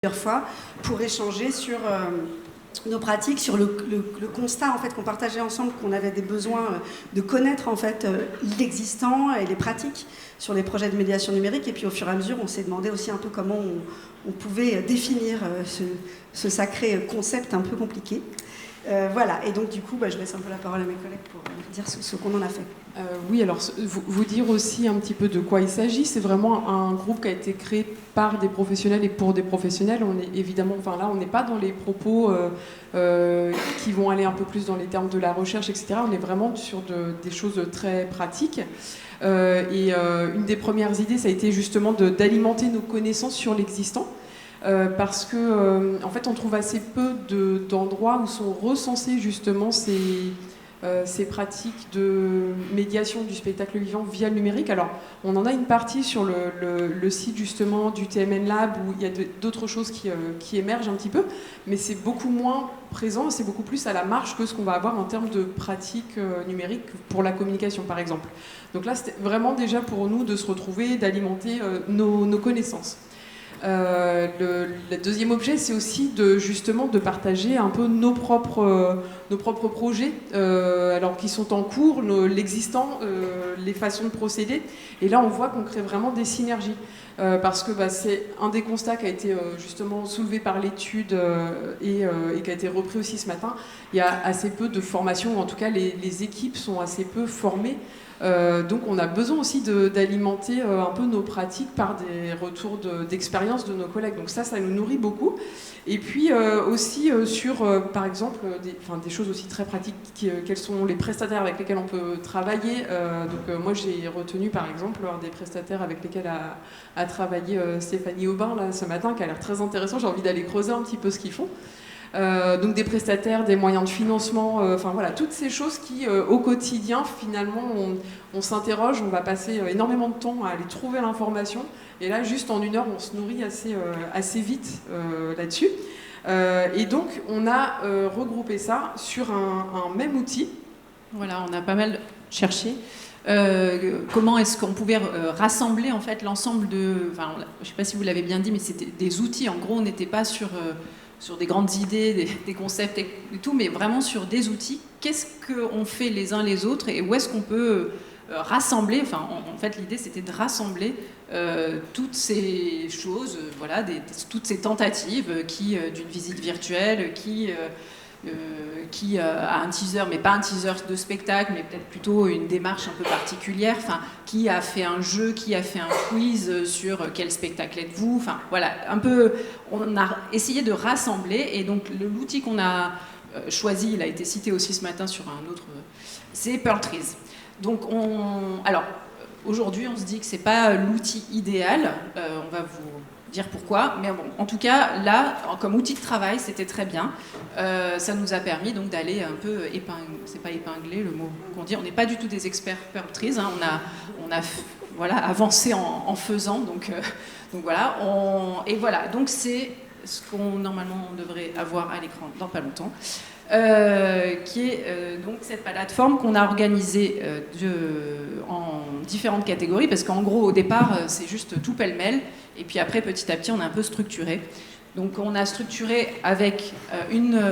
plusieurs fois pour échanger sur nos pratiques, sur le constat en fait, qu'on partageait ensemble, qu'on avait des besoins de connaître en fait, l'existant et les pratiques sur les projets de médiation numérique. Et puis au fur et à mesure, on s'est demandé aussi un peu comment on pouvait définir ce sacré concept un peu compliqué. Voilà, et donc du coup, je laisse un peu la parole à mes collègues pour dire ce qu'on en a fait. Oui, alors vous dire aussi un petit peu de quoi il s'agit. C'est vraiment un groupe qui a été créé par des professionnels et pour des professionnels. On est évidemment, enfin là, on n'est pas dans les propos qui vont aller un peu plus dans les termes de la recherche, etc. On est vraiment sur des choses très pratiques. Une des premières idées, ça a été justement d'alimenter nos connaissances sur l'existant. Parce que en fait, on trouve assez peu d'endroits où sont recensées justement ces pratiques de médiation du spectacle vivant via le numérique. Alors, on en a une partie sur le site justement du TMN Lab où il y a d'autres choses qui émergent un petit peu, mais c'est beaucoup moins présent, c'est beaucoup plus à la marge que ce qu'on va avoir en termes de pratiques numériques pour la communication, par exemple. Donc là, c'était vraiment déjà pour nous de se retrouver, d'alimenter nos connaissances. Le deuxième objet, c'est aussi justement de partager un peu nos propres projets, alors qui sont en cours, l'existant, les façons de procéder. Et là, on voit qu'on crée vraiment des synergies. Parce que c'est un des constats qui a été justement soulevé par l'étude et qui a été repris aussi ce matin. Il y a assez peu de formation, ou en tout cas les équipes sont assez peu formées. Donc on a besoin aussi d'alimenter un peu nos pratiques par des retours d'expérience de nos collègues. Donc ça nous nourrit beaucoup. Et puis aussi sur, par exemple, des choses aussi très pratiques, quels sont les prestataires avec lesquels on peut travailler. Moi j'ai retenu par exemple un des prestataires avec lesquels a travaillé Stéphanie Aubin là, ce matin, qui a l'air très intéressant. J'ai envie d'aller creuser un petit peu ce qu'ils font. Donc des prestataires, des moyens de financement, voilà, toutes ces choses qui, au quotidien, finalement, on s'interroge, on va passer énormément de temps à aller trouver l'information, et là, juste en une heure, on se nourrit assez vite là-dessus. Et donc, on a regroupé ça sur un même outil. Voilà, on a pas mal cherché. Comment est-ce qu'on pouvait rassembler en fait l'ensemble de... Enfin, je ne sais pas si vous l'avez bien dit, mais c'était des outils. En gros, on n'était pas sur des grandes idées, des concepts et tout, mais vraiment sur des outils. Qu'est-ce qu'on fait les uns les autres et où est-ce qu'on peut rassembler, enfin en fait l'idée c'était de rassembler toutes ces choses, voilà, toutes ces tentatives d'une visite virtuelle qui a un teaser, mais pas un teaser de spectacle, mais peut-être plutôt une démarche un peu particulière, qui a fait un jeu, qui a fait un quiz sur quel spectacle êtes-vous, voilà, un peu, on a essayé de rassembler, et donc l'outil qu'on a choisi, il a été cité aussi ce matin sur un autre, c'est Pearl Trees. Donc alors, aujourd'hui on se dit que c'est pas l'outil idéal, on va vous dire pourquoi, mais bon, en tout cas, là, comme outil de travail, c'était très bien. Ça nous a permis donc d'aller un peu c'est pas épingler le mot qu'on dit, on n'est pas du tout des experts Pearl Trees, hein, on a voilà, avancé en faisant, donc voilà, et voilà, donc c'est ce qu'on normalement on devrait avoir à l'écran dans pas longtemps. Qui est donc cette plateforme qu'on a organisée en différentes catégories, parce qu'en gros au départ c'est juste tout pêle-mêle, et puis après petit à petit on a un peu structuré. Donc on a structuré avec une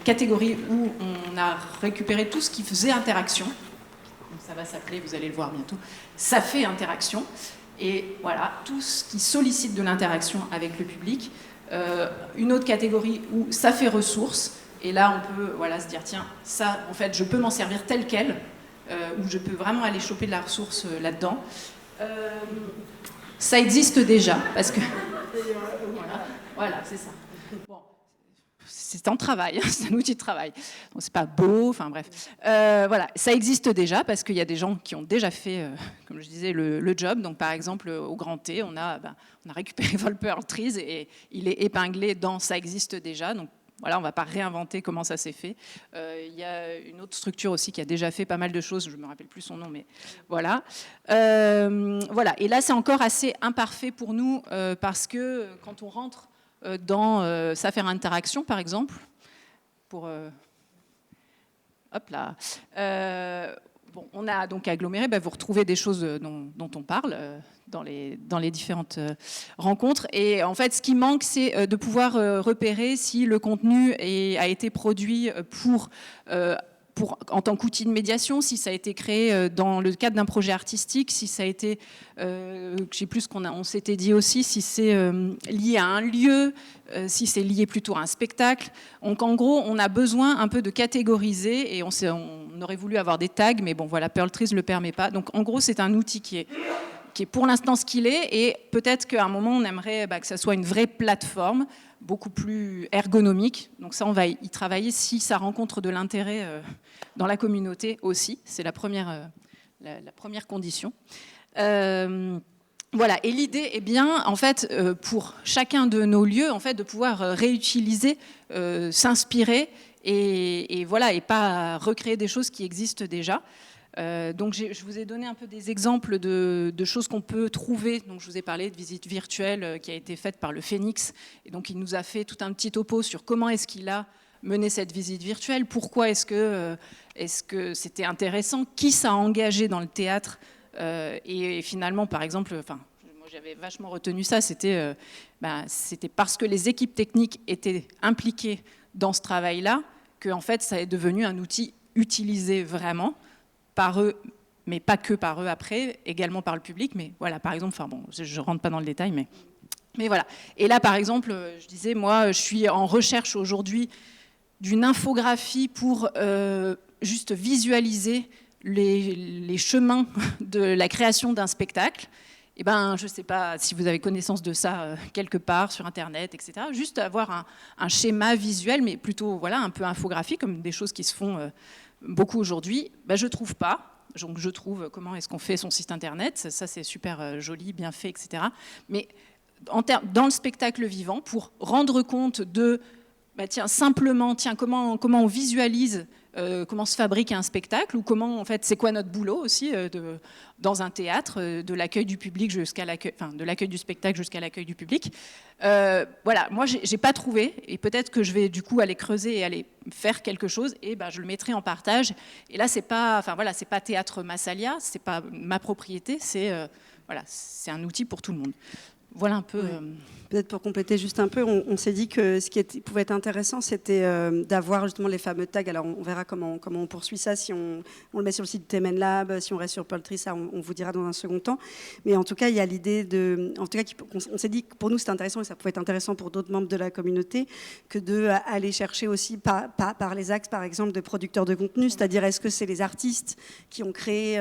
catégorie où on a récupéré tout ce qui faisait interaction. Donc ça va s'appeler, vous allez le voir bientôt, ça fait interaction, et voilà, tout ce qui sollicite de l'interaction avec le public. Une autre catégorie où ça fait ressources. Et là, on peut se dire, tiens, ça, en fait, je peux m'en servir tel quel, ou je peux vraiment aller choper de la ressource là-dedans. Ça existe déjà, parce que... voilà, c'est ça. Bon, c'est en travail, c'est un outil de travail. Bon, c'est pas beau, enfin bref. Voilà, ça existe déjà, parce qu'il y a des gens qui ont déjà fait, comme je disais, le job. Donc, par exemple, au Grand T, on a récupéré Pearl Trees, et il est épinglé dans « ça existe déjà ». Donc, voilà, on ne va pas réinventer comment ça s'est fait. Il y a une autre structure aussi qui a déjà fait pas mal de choses, je ne me rappelle plus son nom, mais voilà. Voilà. Et là, c'est encore assez imparfait pour nous, parce que quand on rentre dans ça faire interaction, par exemple, pour... hop là. Bon, on a donc aggloméré, vous retrouvez des choses dont on parle, dans les différentes rencontres. Et en fait, ce qui manque, c'est de pouvoir repérer si le contenu a été produit en tant qu'outil de médiation, si ça a été créé dans le cadre d'un projet artistique, si ça a été, je ne sais plus ce qu'on s'était dit aussi, si c'est lié à un lieu, si c'est lié plutôt à un spectacle. Donc en gros, on a besoin un peu de catégoriser, et on aurait voulu avoir des tags, mais bon voilà, Pearl Trees ne le permet pas. Donc en gros, c'est un outil qui est pour l'instant ce qu'il est, et peut-être qu'à un moment, on aimerait que ça soit une vraie plateforme, beaucoup plus ergonomique. Donc ça, on va y travailler si ça rencontre de l'intérêt dans la communauté aussi. C'est la première condition. Voilà. Et l'idée est bien, en fait, pour chacun de nos lieux, en fait, de pouvoir réutiliser, s'inspirer et voilà, et pas recréer des choses qui existent déjà. Donc je vous ai donné un peu des exemples de choses qu'on peut trouver. Donc je vous ai parlé de visite virtuelle qui a été faite par le Phénix, et donc il nous a fait tout un petit topo sur comment est-ce qu'il a mené cette visite virtuelle, pourquoi est-ce que c'était intéressant, qui ça a engagé dans le théâtre, et finalement par exemple, moi j'avais vachement retenu ça, c'était parce que les équipes techniques étaient impliquées dans ce travail-là que en fait ça est devenu un outil utilisé vraiment par eux, mais pas que par eux après, également par le public. Mais voilà, par exemple, je rentre pas dans le détail, mais voilà. Et là, par exemple, je disais, moi, je suis en recherche aujourd'hui d'une infographie pour juste visualiser les chemins de la création d'un spectacle. Eh ben, je ne sais pas si vous avez connaissance de ça quelque part sur Internet, etc. Juste avoir un schéma visuel, mais plutôt voilà, un peu infographique, comme des choses qui se font beaucoup aujourd'hui. Je ne trouve pas. Donc, je trouve comment est-ce qu'on fait son site Internet. Ça, c'est super joli, bien fait, etc. Mais dans le spectacle vivant, pour rendre compte de comment on visualise, comment se fabrique un spectacle, ou comment, en fait, c'est quoi notre boulot aussi dans un théâtre, de l'accueil du public de l'accueil du spectacle jusqu'à l'accueil du public. Voilà, moi, j'ai pas trouvé, et peut-être que je vais du coup aller creuser et aller faire quelque chose, et je le mettrai en partage. Et là, c'est pas Théâtre Massalia, c'est pas ma propriété, c'est un outil pour tout le monde. Voilà un peu. Peut-être pour compléter juste un peu, on s'est dit que ce qui pouvait être intéressant, c'était d'avoir justement les fameux tags. Alors on verra comment on poursuit ça, si on le met sur le site Temen Lab, si on reste sur Pearl Trees, ça on vous dira dans un second temps. Mais en tout cas, il y a l'idée on s'est dit que pour nous c'était intéressant, et ça pouvait être intéressant pour d'autres membres de la communauté, que d'aller chercher aussi par les axes, par exemple, de producteurs de contenu, c'est-à-dire est-ce que c'est les artistes qui ont créé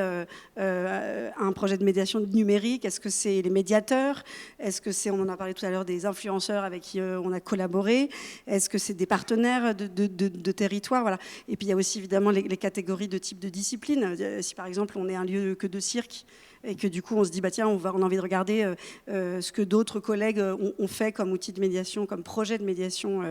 un projet de médiation numérique, est-ce que c'est les médiateurs, est-ce que c'est, on en a parlé tout à l'heure, des influenceurs avec qui on a collaboré, est-ce que c'est des partenaires de territoire, voilà. Et puis il y a aussi évidemment les catégories de type de discipline. Si par exemple on est un lieu que de cirque, et que du coup on se dit tiens, on a envie de regarder ce que d'autres collègues ont fait comme outil de médiation, comme projet de médiation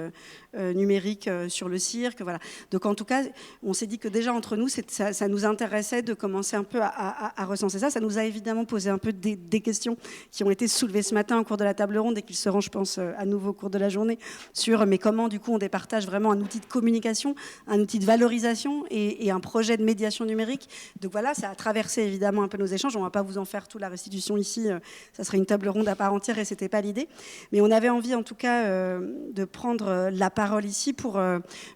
numérique sur le cirque, voilà. Donc en tout cas, on s'est dit que déjà entre nous, ça nous intéressait de commencer un peu à recenser ça. Ça nous a évidemment posé un peu des questions qui ont été soulevées ce matin au cours de la table ronde, et qui seront, je pense, à nouveau au cours de la journée, sur mais comment du coup on départage vraiment un outil de communication, un outil de valorisation et un projet de médiation numérique. Donc voilà, ça a traversé évidemment un peu nos échanges. On va pas vous en faire toute la restitution ici, ça serait une table ronde à part entière, et c'était pas l'idée. Mais on avait envie en tout cas de prendre la parole ici pour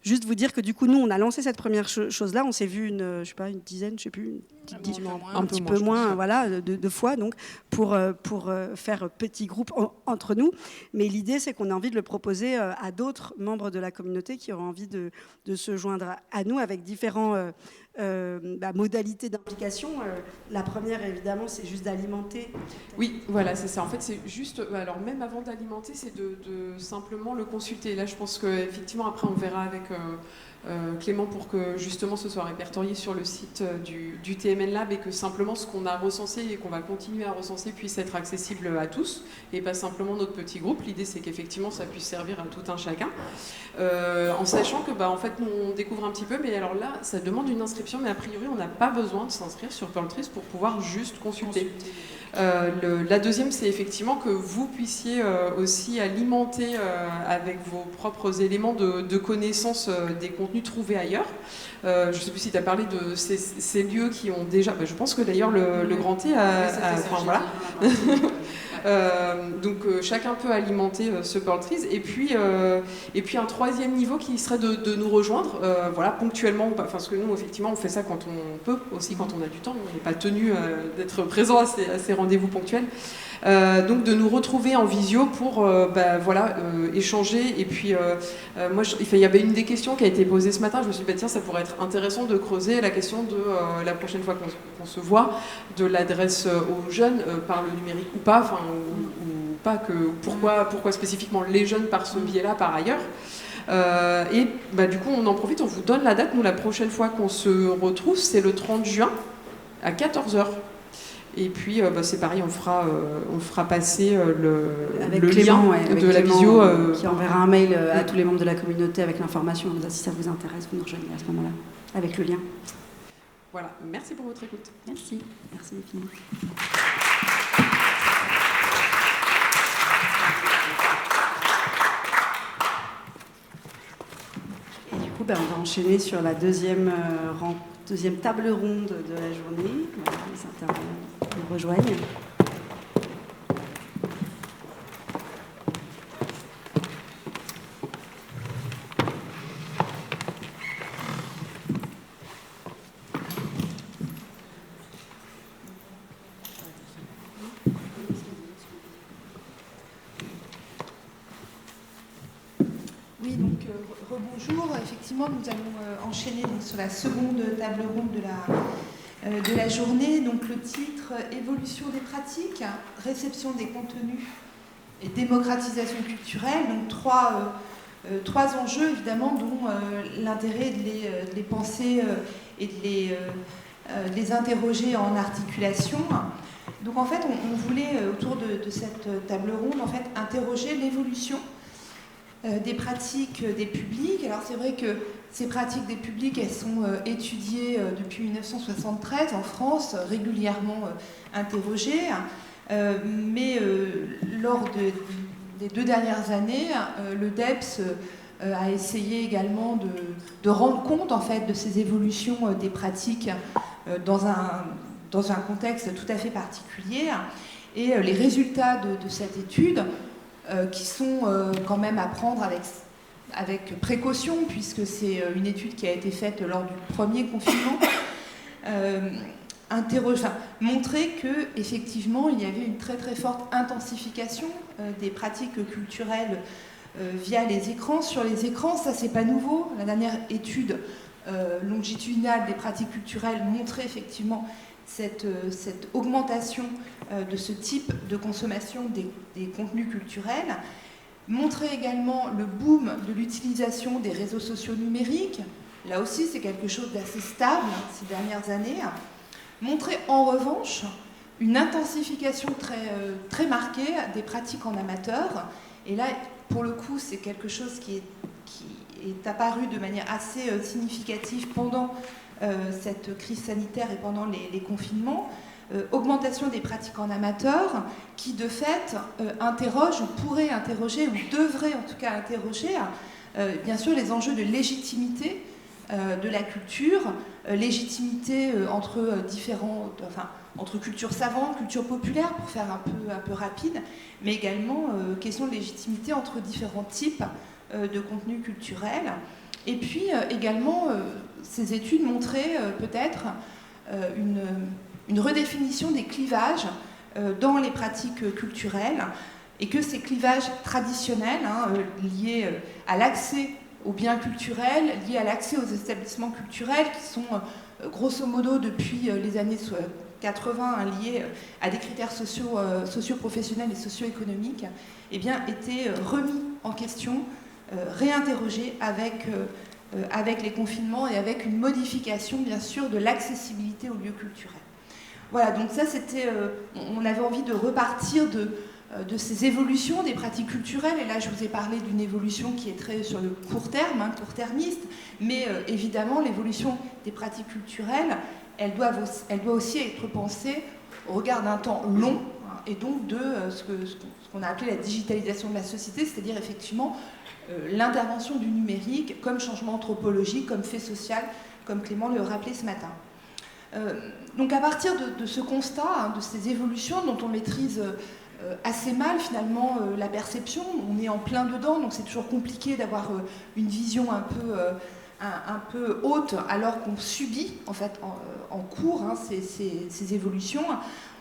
juste vous dire que du coup nous on a lancé cette première chose-là. On s'est vu une dizaine, je sais plus, un petit peu moins, voilà, de fois, donc pour faire petit groupe entre nous. Mais l'idée, c'est qu'on a envie de le proposer à d'autres membres de la communauté qui auraient envie de se joindre à nous avec différents modalités d'implication. La première, évidemment, c'est juste d'alimenter. Oui, voilà, c'est ça. En fait, c'est juste, alors même avant d'alimenter, c'est de simplement le consulter. Là, je pense qu'effectivement, après, on verra avec Clément pour que justement ce soit répertorié sur le site du TMN Lab, et que simplement ce qu'on a recensé et qu'on va continuer à recenser puisse être accessible à tous, et pas simplement notre petit groupe. L'idée, c'est qu'effectivement, ça puisse servir à tout un chacun, en sachant que, en fait, on découvre un petit peu, mais alors là, ça demande une inscription, mais a priori, on n'a pas besoin de s'inscrire sur Pearl Trees pour pouvoir juste consulter. La deuxième, c'est effectivement que vous puissiez aussi alimenter avec vos propres éléments de connaissance des contenus trouvés ailleurs. Je ne sais plus si tu as parlé de ces lieux qui ont déjà... je pense que d'ailleurs le Grand T voilà. Donc chacun peut alimenter ce Pearl Trees et puis un troisième niveau qui serait de nous rejoindre voilà, ponctuellement, parce que nous effectivement on fait ça quand on peut, aussi quand on a du temps, on n'est pas tenu d'être présent à ces rendez-vous ponctuels, donc de nous retrouver en visio pour voilà, échanger. Et puis moi il y avait une des questions qui a été posée ce matin, je me suis dit tiens, ça pourrait être intéressant de creuser la question de la prochaine fois qu'on se voit, de l'adresse aux jeunes par le numérique ou pas, enfin ou pas, que pourquoi spécifiquement les jeunes par ce biais-là par ailleurs. Et du coup on en profite, on vous donne la date. Nous, la prochaine fois qu'on se retrouve, c'est le 30 juin à 14h. Et puis c'est pareil, on fera passer le Clément, lien de la visio. Qui enverra un mail à tous les membres de la communauté avec l'information. Si ça vous intéresse, vous nous rejoignez à ce moment-là, avec le lien. Voilà, merci pour votre écoute. Merci infiniment. Et du coup, on va enchaîner sur la deuxième table ronde de la journée. Voilà, les intervenants nous rejoignent. Rebonjour. Effectivement, nous allons enchaîner sur la seconde table ronde de la journée. Donc le titre Évolution des pratiques, réception des contenus et démocratisation culturelle. Donc trois enjeux évidemment, dont l'intérêt de les penser et de les interroger en articulation. Donc en fait, on voulait autour de cette table ronde interroger l'évolution des pratiques des publics. Alors c'est vrai que ces pratiques des publics, elles sont étudiées depuis 1973 en France, régulièrement interrogées, mais lors des 2 dernières années, le DEPS a essayé également de rendre compte en fait de ces évolutions des pratiques dans un contexte tout à fait particulier. Et les résultats de cette étude, qui sont quand même à prendre avec précaution, puisque c'est une étude qui a été faite lors du premier confinement, montrer qu'effectivement il y avait une très très forte intensification des pratiques culturelles via les écrans. Sur les écrans, ça c'est pas nouveau. La dernière étude longitudinale des pratiques culturelles montrait effectivement cette augmentation de ce type de consommation des contenus culturels, montrer également le boom de l'utilisation des réseaux sociaux numériques. Là aussi, c'est quelque chose d'assez stable ces dernières années. Montrer en revanche une intensification très marquée des pratiques en amateur. Et là, pour le coup, c'est quelque chose qui est apparu de manière assez significative pendant cette crise sanitaire et pendant les confinements. Augmentation des pratiques en amateur qui, de fait, interroge ou pourrait interroger, ou devrait en tout cas interroger, bien sûr, les enjeux de légitimité de la culture, légitimité entre culture savante, culture populaire, pour faire un peu rapide, mais également question de légitimité entre différents types de contenus culturels. Et puis également, ces études montraient peut-être une redéfinition des clivages dans les pratiques culturelles, et que ces clivages traditionnels, liés à l'accès aux biens culturels, liés à l'accès aux établissements culturels, qui sont grosso modo depuis les années 80 liés à des critères socio-professionnels et socio-économiques, eh bien, étaient remis en question, réinterrogés avec les confinements et avec une modification, bien sûr, de l'accessibilité aux lieux culturels. Voilà, donc ça, on avait envie de repartir de ces évolutions des pratiques culturelles. Et là, je vous ai parlé d'une évolution qui est très sur le court terme, court-termiste, mais évidemment, l'évolution des pratiques culturelles, elle doit aussi être pensée au regard d'un temps long, hein, et donc de ce qu'on a appelé la digitalisation de la société, c'est-à-dire effectivement l'intervention du numérique comme changement anthropologique, comme fait social, comme Clément le rappelait ce matin. Donc à partir de ce constat, hein, de ces évolutions dont on maîtrise assez mal finalement la perception, on est en plein dedans, donc c'est toujours compliqué d'avoir une vision un peu haute alors qu'on subit en fait en cours hein, ces évolutions.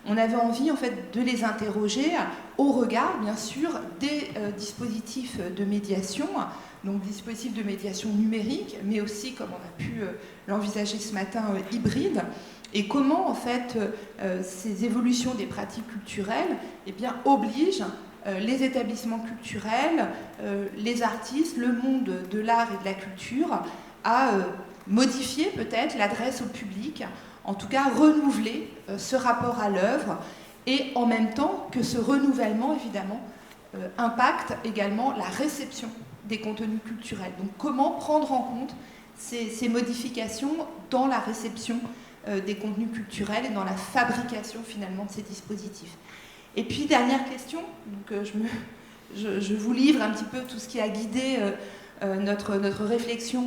On avait envie en fait de les interroger au regard bien sûr des dispositifs de médiation, donc dispositifs de médiation numérique, mais aussi comme on a pu l'envisager ce matin hybride. Et comment, en fait, ces évolutions des pratiques culturelles eh bien, obligent les établissements culturels, les artistes, le monde de l'art et de la culture à modifier peut-être l'adresse au public, en tout cas renouveler ce rapport à l'œuvre, et en même temps que ce renouvellement, évidemment, impacte également la réception des contenus culturels. Donc comment prendre en compte ces modifications dans la réception des contenus culturels et dans la fabrication finalement de ces dispositifs. Et puis dernière question, donc je vous livre un petit peu tout ce qui a guidé notre réflexion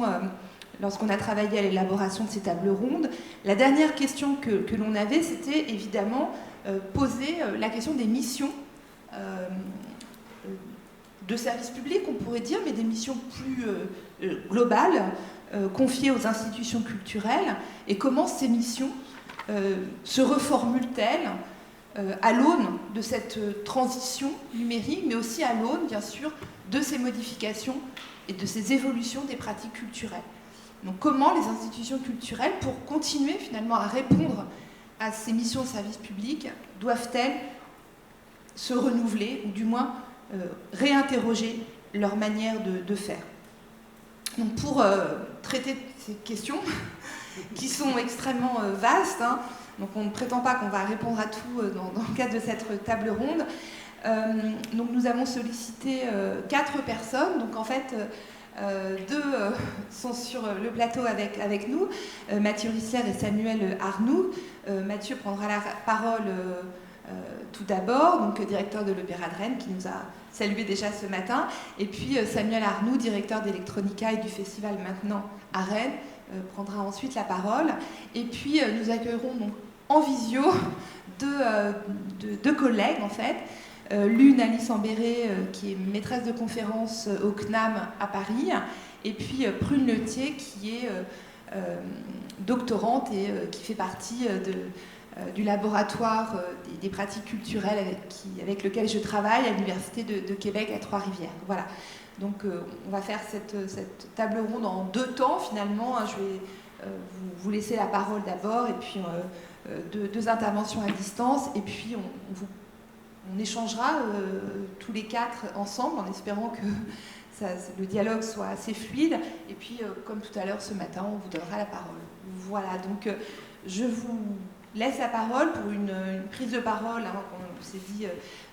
lorsqu'on a travaillé à l'élaboration de ces tables rondes. La dernière question que l'on avait, c'était évidemment poser la question des missions de service public, on pourrait dire, mais des missions plus globales, confiées aux institutions culturelles, et comment ces missions se reformulent-elles à l'aune de cette transition numérique, mais aussi à l'aune, bien sûr, de ces modifications et de ces évolutions des pratiques culturelles. Donc comment les institutions culturelles, pour continuer finalement à répondre à ces missions de service public, doivent-elles se renouveler, ou du moins réinterroger leur manière de faire. Donc pour traiter ces questions, qui sont extrêmement vastes, hein, donc on ne prétend pas qu'on va répondre à tout dans le cadre de cette table ronde, donc nous avons sollicité 4 personnes, donc en fait 2 sont sur le plateau avec nous, Mathieu Rissler et Samuel Arnoux. Mathieu prendra la parole tout d'abord, donc directeur de l'Opéra de Rennes, qui nous a salué déjà ce matin, et puis Samuel Arnoux, directeur d'Electronica et du festival Maintenant à Rennes, prendra ensuite la parole. Et puis nous accueillerons donc en visio deux collègues en fait. L'une, Alice Ambéré, qui est maîtresse de conférence au CNAM à Paris, et puis Prune Letier, qui est doctorante et qui fait partie du laboratoire des pratiques culturelles avec lequel je travaille à l'Université de Québec à Trois-Rivières. Voilà. Donc on va faire cette table ronde en 2 temps finalement. Je vais vous laisser la parole d'abord, et puis 2 interventions à distance, et puis on échangera tous les 4 ensemble en espérant que le dialogue soit assez fluide. Et puis, comme tout à l'heure ce matin, on vous donnera la parole. Voilà, donc je vous laisse la parole pour une prise de parole, hein, on s'est dit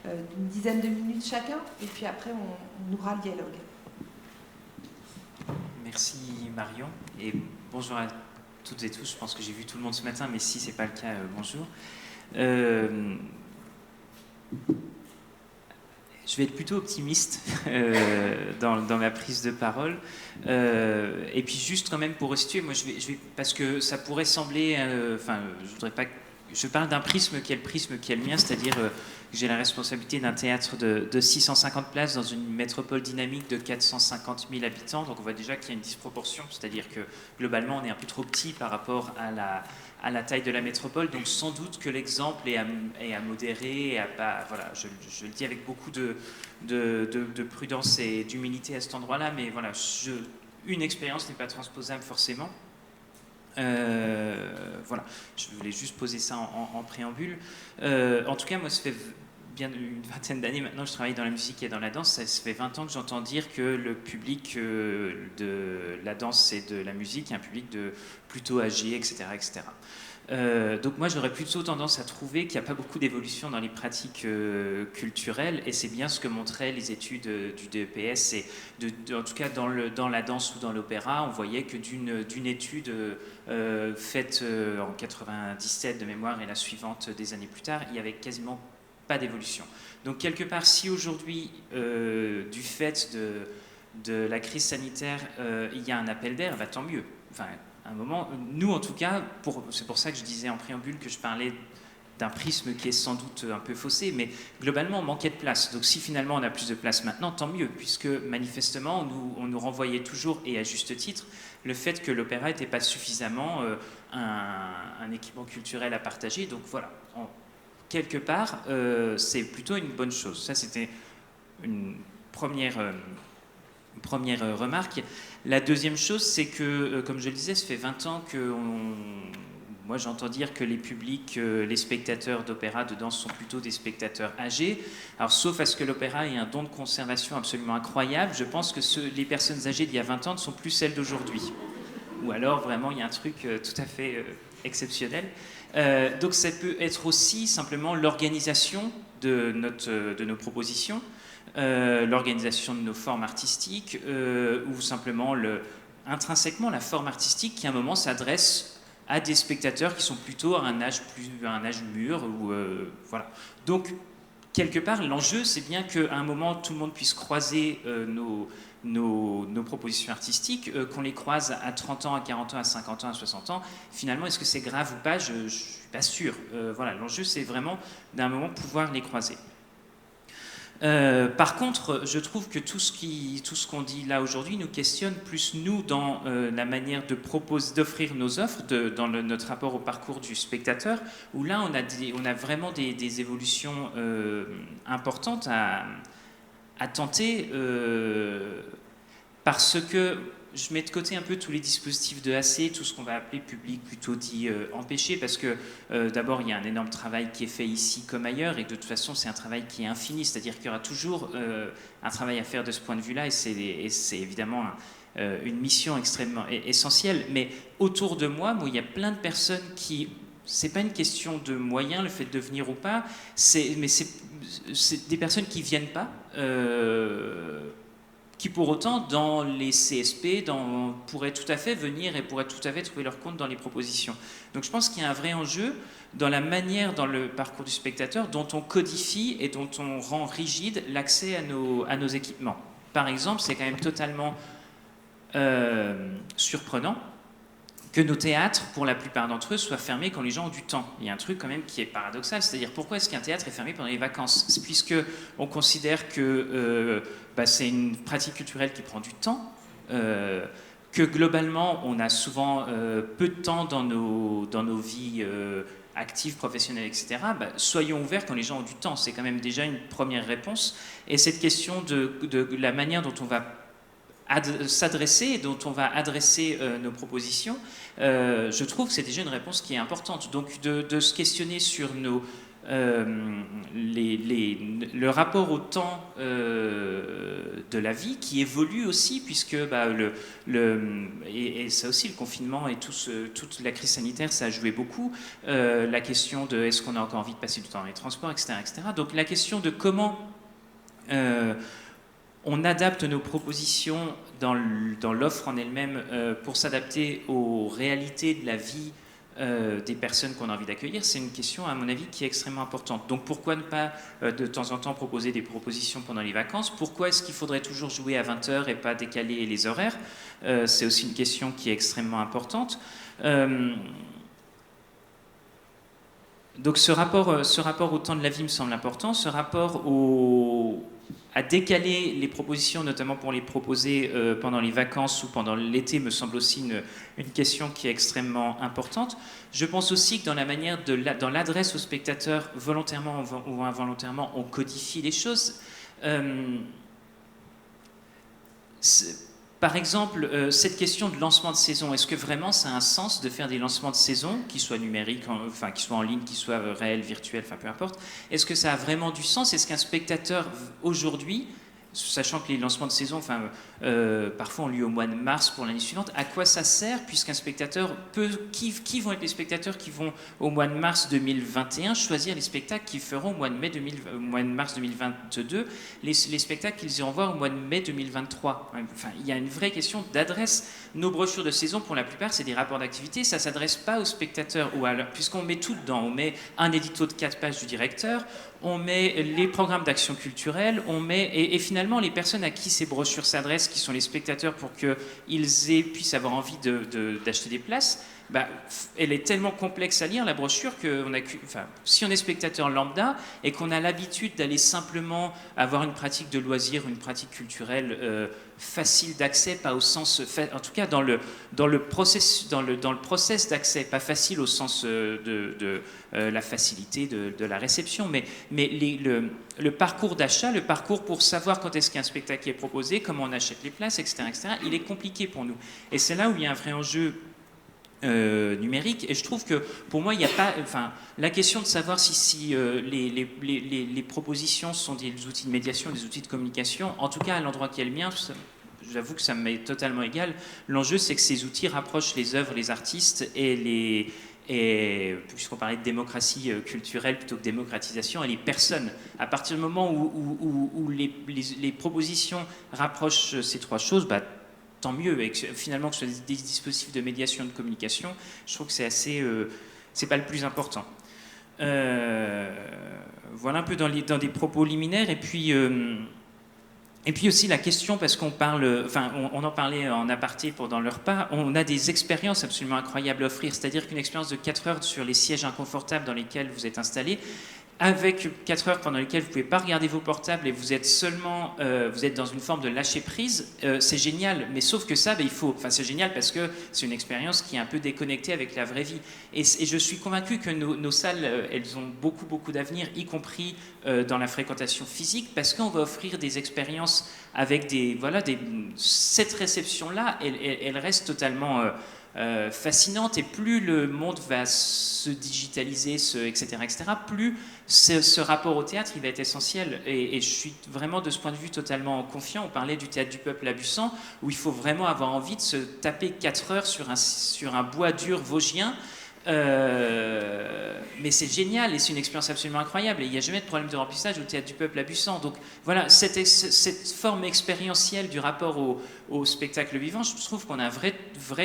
d'une dizaine de minutes chacun, et puis après on ouvrira le dialogue. Merci Marion, et bonjour à toutes et tous. Je pense que j'ai vu tout le monde ce matin, mais si ce n'est pas le cas, bonjour. Je vais être plutôt optimiste dans ma prise de parole. Et puis juste quand même pour resituer, moi je vais parce que ça pourrait sembler, je voudrais pas. Je parle d'un prisme qui est le mien, c'est-à-dire que j'ai la responsabilité d'un théâtre de 650 places dans une métropole dynamique de 450 000 habitants. Donc on voit déjà qu'il y a une disproportion, c'est-à-dire que globalement on est un peu trop petit par rapport à la taille de la métropole. Donc sans doute que l'exemple est à modérer, et à pas, voilà, je le dis avec beaucoup de prudence et d'humilité à cet endroit-là, mais voilà, une expérience n'est pas transposable forcément. Voilà, je voulais juste poser ça en préambule. En tout cas, moi, ça fait bien une vingtaine d'années maintenant que je travaille dans la musique et dans la danse. Ça fait 20 ans que j'entends dire que le public de la danse et de la musique est un public plutôt âgé, etc., etc. Donc moi j'aurais plutôt tendance à trouver qu'il n'y a pas beaucoup d'évolution dans les pratiques culturelles, et c'est bien ce que montraient les études du DEPS, et en tout cas dans la danse ou dans l'opéra, on voyait que d'une étude faite en 97 de mémoire et la suivante des années plus tard, il n'y avait quasiment pas d'évolution. Donc quelque part, si aujourd'hui, du fait de la crise sanitaire, il y a un appel d'air, bah, tant mieux. Enfin, à un moment, nous en tout cas, c'est pour ça que je disais en préambule que je parlais d'un prisme qui est sans doute un peu faussé, mais globalement on manquait de place. Donc si finalement on a plus de place maintenant, tant mieux, puisque manifestement on nous renvoyait toujours, et à juste titre, le fait que l'opéra n'était pas suffisamment un équipement culturel à partager. Donc voilà, quelque part, c'est plutôt une bonne chose. Ça, c'était une première remarque. La deuxième chose, c'est que, comme je le disais, ça fait 20 ans que moi j'entends dire que les publics, les spectateurs d'opéra, de danse sont plutôt des spectateurs âgés. Alors sauf à ce que l'opéra ait un don de conservation absolument incroyable, je pense que les personnes âgées d'il y a 20 ans ne sont plus celles d'aujourd'hui. Ou alors vraiment il y a un truc tout à fait exceptionnel. Donc ça peut être aussi simplement l'organisation de nos propositions, l'organisation de nos formes artistiques, ou simplement intrinsèquement la forme artistique qui à un moment s'adresse à des spectateurs qui sont plutôt à un âge mûr, ou voilà. Donc quelque part l'enjeu c'est bien qu'à un moment tout le monde puisse croiser nos propositions artistiques, qu'on les croise à 30 ans, à 40 ans, à 50 ans, à 60 ans. Finalement, est-ce que c'est grave ou pas? Je ne suis pas sûr. Voilà, l'enjeu, c'est vraiment, d'un moment, pouvoir les croiser. Par contre, je trouve que tout ce qu'on dit là aujourd'hui nous questionne plus, nous, dans la manière d'offrir nos offres, dans notre rapport au parcours du spectateur, où là, on a vraiment des évolutions importantes à tenter, parce que je mets de côté un peu tous les dispositifs de AC, tout ce qu'on va appeler public plutôt dit empêché, parce que d'abord il y a un énorme travail qui est fait ici comme ailleurs, et de toute façon c'est un travail qui est infini, c'est-à-dire qu'il y aura toujours un travail à faire de ce point de vue-là, et c'est évidemment une mission extrêmement essentielle. Mais autour de moi, il y a plein de personnes qui... C'est pas une question de moyens, le fait de venir ou pas, mais c'est des personnes qui viennent pas, qui pour autant, dans les CSP, pourraient tout à fait venir et pourraient tout à fait trouver leur compte dans les propositions. Donc je pense qu'il y a un vrai enjeu dans la manière, dans le parcours du spectateur, dont on codifie et dont on rend rigide l'accès à nos équipements. Par exemple, c'est quand même totalement surprenant que nos théâtres, pour la plupart d'entre eux, soient fermés quand les gens ont du temps. Il y a un truc quand même qui est paradoxal, c'est-à-dire pourquoi est-ce qu'un théâtre est fermé pendant les vacances? Puisque on considère que c'est une pratique culturelle qui prend du temps, que globalement on a souvent peu de temps dans nos vies actives, professionnelles, etc. Soyons ouverts quand les gens ont du temps, c'est quand même déjà une première réponse. Et cette question de la manière dont on va s'adresser et dont on va adresser nos propositions, je trouve que c'est déjà une réponse qui est importante. Donc de se questionner sur le rapport au temps de la vie qui évolue aussi, puisque et ça aussi, le confinement et toute la crise sanitaire, ça a joué beaucoup. La question de est-ce qu'on a encore envie de passer du temps dans les transports, etc., etc. Donc la question de comment on adapte nos propositions dans l'offre en elle-même pour s'adapter aux réalités de la vie des personnes qu'on a envie d'accueillir, c'est une question, à mon avis, qui est extrêmement importante. Donc pourquoi ne pas de temps en temps proposer des propositions pendant les vacances? Pourquoi est-ce qu'il faudrait toujours jouer à 20h et pas décaler les horaires? C'est aussi une question qui est extrêmement importante. Donc ce rapport au temps de la vie me semble important, ce rapport à décaler les propositions, notamment pour les proposer pendant les vacances ou pendant l'été, me semble aussi une question qui est extrêmement importante. Je pense aussi que dans la manière dans l'adresse aux spectateurs, volontairement ou involontairement, on codifie les choses. Par exemple, cette question de lancement de saison, est-ce que vraiment ça a un sens de faire des lancements de saison, qu'ils soient numériques, enfin qu'ils soient en ligne, qu'ils soient réels, virtuels, enfin peu importe? Est-ce que ça a vraiment du sens? Est-ce qu'un spectateur aujourd'hui sachant que les lancements de saison, parfois ont lieu au mois de mars pour l'année suivante, à quoi ça sert puisqu'un spectateur peut... Qui vont être les spectateurs qui vont au mois de mars 2021 choisir les spectacles qu'ils feront au mois de mars 2022, les spectacles qu'ils iront voir au mois de mai 2023. Enfin, il y a une vraie question d'adresse. Nos brochures de saison, pour la plupart, c'est des rapports d'activité, ça ne s'adresse pas aux spectateurs, puisqu'on met tout dedans. On met un édito de 4 pages du directeur, on met les programmes d'action culturelle, et finalement les personnes à qui ces brochures s'adressent, qui sont les spectateurs pour qu'ils puissent avoir envie d'acheter des places, elle est tellement complexe à lire, la brochure, que si on est spectateur lambda et qu'on a l'habitude d'aller simplement avoir une pratique de loisir, une pratique culturelle facile d'accès, pas au sens, en tout cas dans le process d'accès, pas facile au sens de la facilité de la réception, mais le parcours d'achat, le parcours pour savoir quand est-ce qu'un spectacle est proposé, comment on achète les places, etc., il est compliqué pour nous. Et c'est là où il y a un vrai enjeu numérique, et je trouve que pour moi il n'y a pas, la question de savoir si les propositions sont des outils de médiation, des outils de communication, en tout cas à l'endroit qui est le mien, j'avoue que ça m'est totalement égal. L'enjeu, c'est que ces outils rapprochent les œuvres, les artistes et puisqu'on parlait de démocratie culturelle plutôt que démocratisation, et les personnes. À partir du moment où les propositions rapprochent ces trois choses, tant mieux. Et finalement, que ce soit des dispositifs de médiation et de communication, je trouve que c'est assez... c'est pas le plus important. Voilà un peu dans des propos liminaires. Et puis aussi la question, parce qu'on parle... on en parlait en aparté pendant le repas, on a des expériences absolument incroyables à offrir. C'est-à-dire qu'une expérience de 4 heures sur les sièges inconfortables dans lesquels vous êtes installés, avec 4 heures pendant lesquelles vous ne pouvez pas regarder vos portables et vous êtes seulement vous êtes dans une forme de lâcher prise, c'est génial, mais sauf que ça, c'est génial parce que c'est une expérience qui est un peu déconnectée avec la vraie vie, et je suis convaincu que nos salles, elles ont beaucoup d'avenir, y compris dans la fréquentation physique, parce qu'on va offrir des expériences avec cette réception-là, elle reste totalement fascinante, et plus le monde va se digitaliser, etc., plus ce rapport au théâtre, il va être essentiel. Et je suis vraiment de ce point de vue totalement confiant. On parlait du théâtre du peuple à Bussan, où il faut vraiment avoir envie de se taper 4 heures sur un bois dur vosgien. Mais c'est génial et c'est une expérience absolument incroyable, et il n'y a jamais de problème de remplissage au théâtre du peuple à Bussan. Donc voilà, cette forme expérientielle du rapport au spectacle vivant, je trouve qu'on a un vrai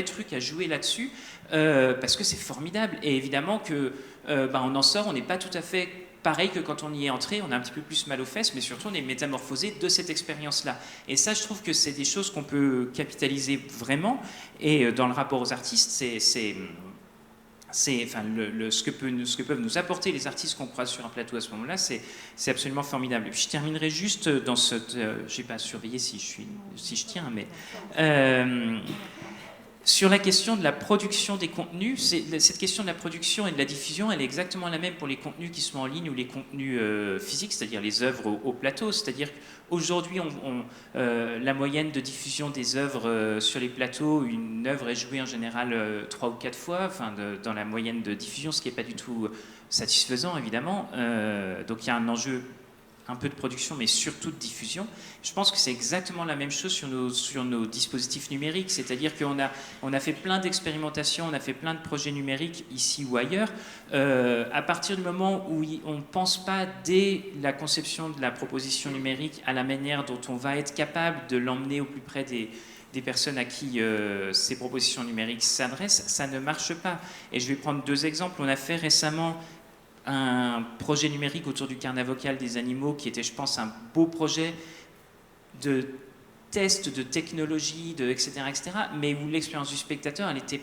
truc à jouer là-dessus, parce que c'est formidable, et évidemment que on en sort, on n'est pas tout à fait pareil que quand on y est entré, on a un petit peu plus mal aux fesses, mais surtout on est métamorphosé de cette expérience-là. Et ça, je trouve que c'est des choses qu'on peut capitaliser vraiment, et dans le rapport aux artistes, ce que peuvent nous apporter les artistes qu'on croise sur un plateau à ce moment-là, c'est absolument formidable. Et puis je terminerai juste dans cette... je n'ai pas surveillé si je tiens, mais... sur la question de la production des contenus, cette question de la production et de la diffusion, elle est exactement la même pour les contenus qui sont en ligne ou les contenus physiques, c'est-à-dire les œuvres au plateau. C'est-à-dire qu'aujourd'hui, la moyenne de diffusion des œuvres sur les plateaux, une œuvre est jouée en général 3 ou 4 fois, dans la moyenne de diffusion, ce qui n'est pas du tout satisfaisant, évidemment. Donc il y a un enjeu un peu de production, mais surtout de diffusion. Je pense que c'est exactement la même chose sur nos dispositifs numériques, c'est-à-dire qu'on a fait plein d'expérimentations, on a fait plein de projets numériques ici ou ailleurs. À partir du moment où on ne pense pas dès la conception de la proposition numérique à la manière dont on va être capable de l'emmener au plus près des personnes à qui ces propositions numériques s'adressent, ça ne marche pas. Et je vais prendre 2 exemples. On a fait récemment un projet numérique autour du carnavocal des animaux qui était, je pense, un beau projet de test de technologie, etc., mais où l'expérience du spectateur, elle était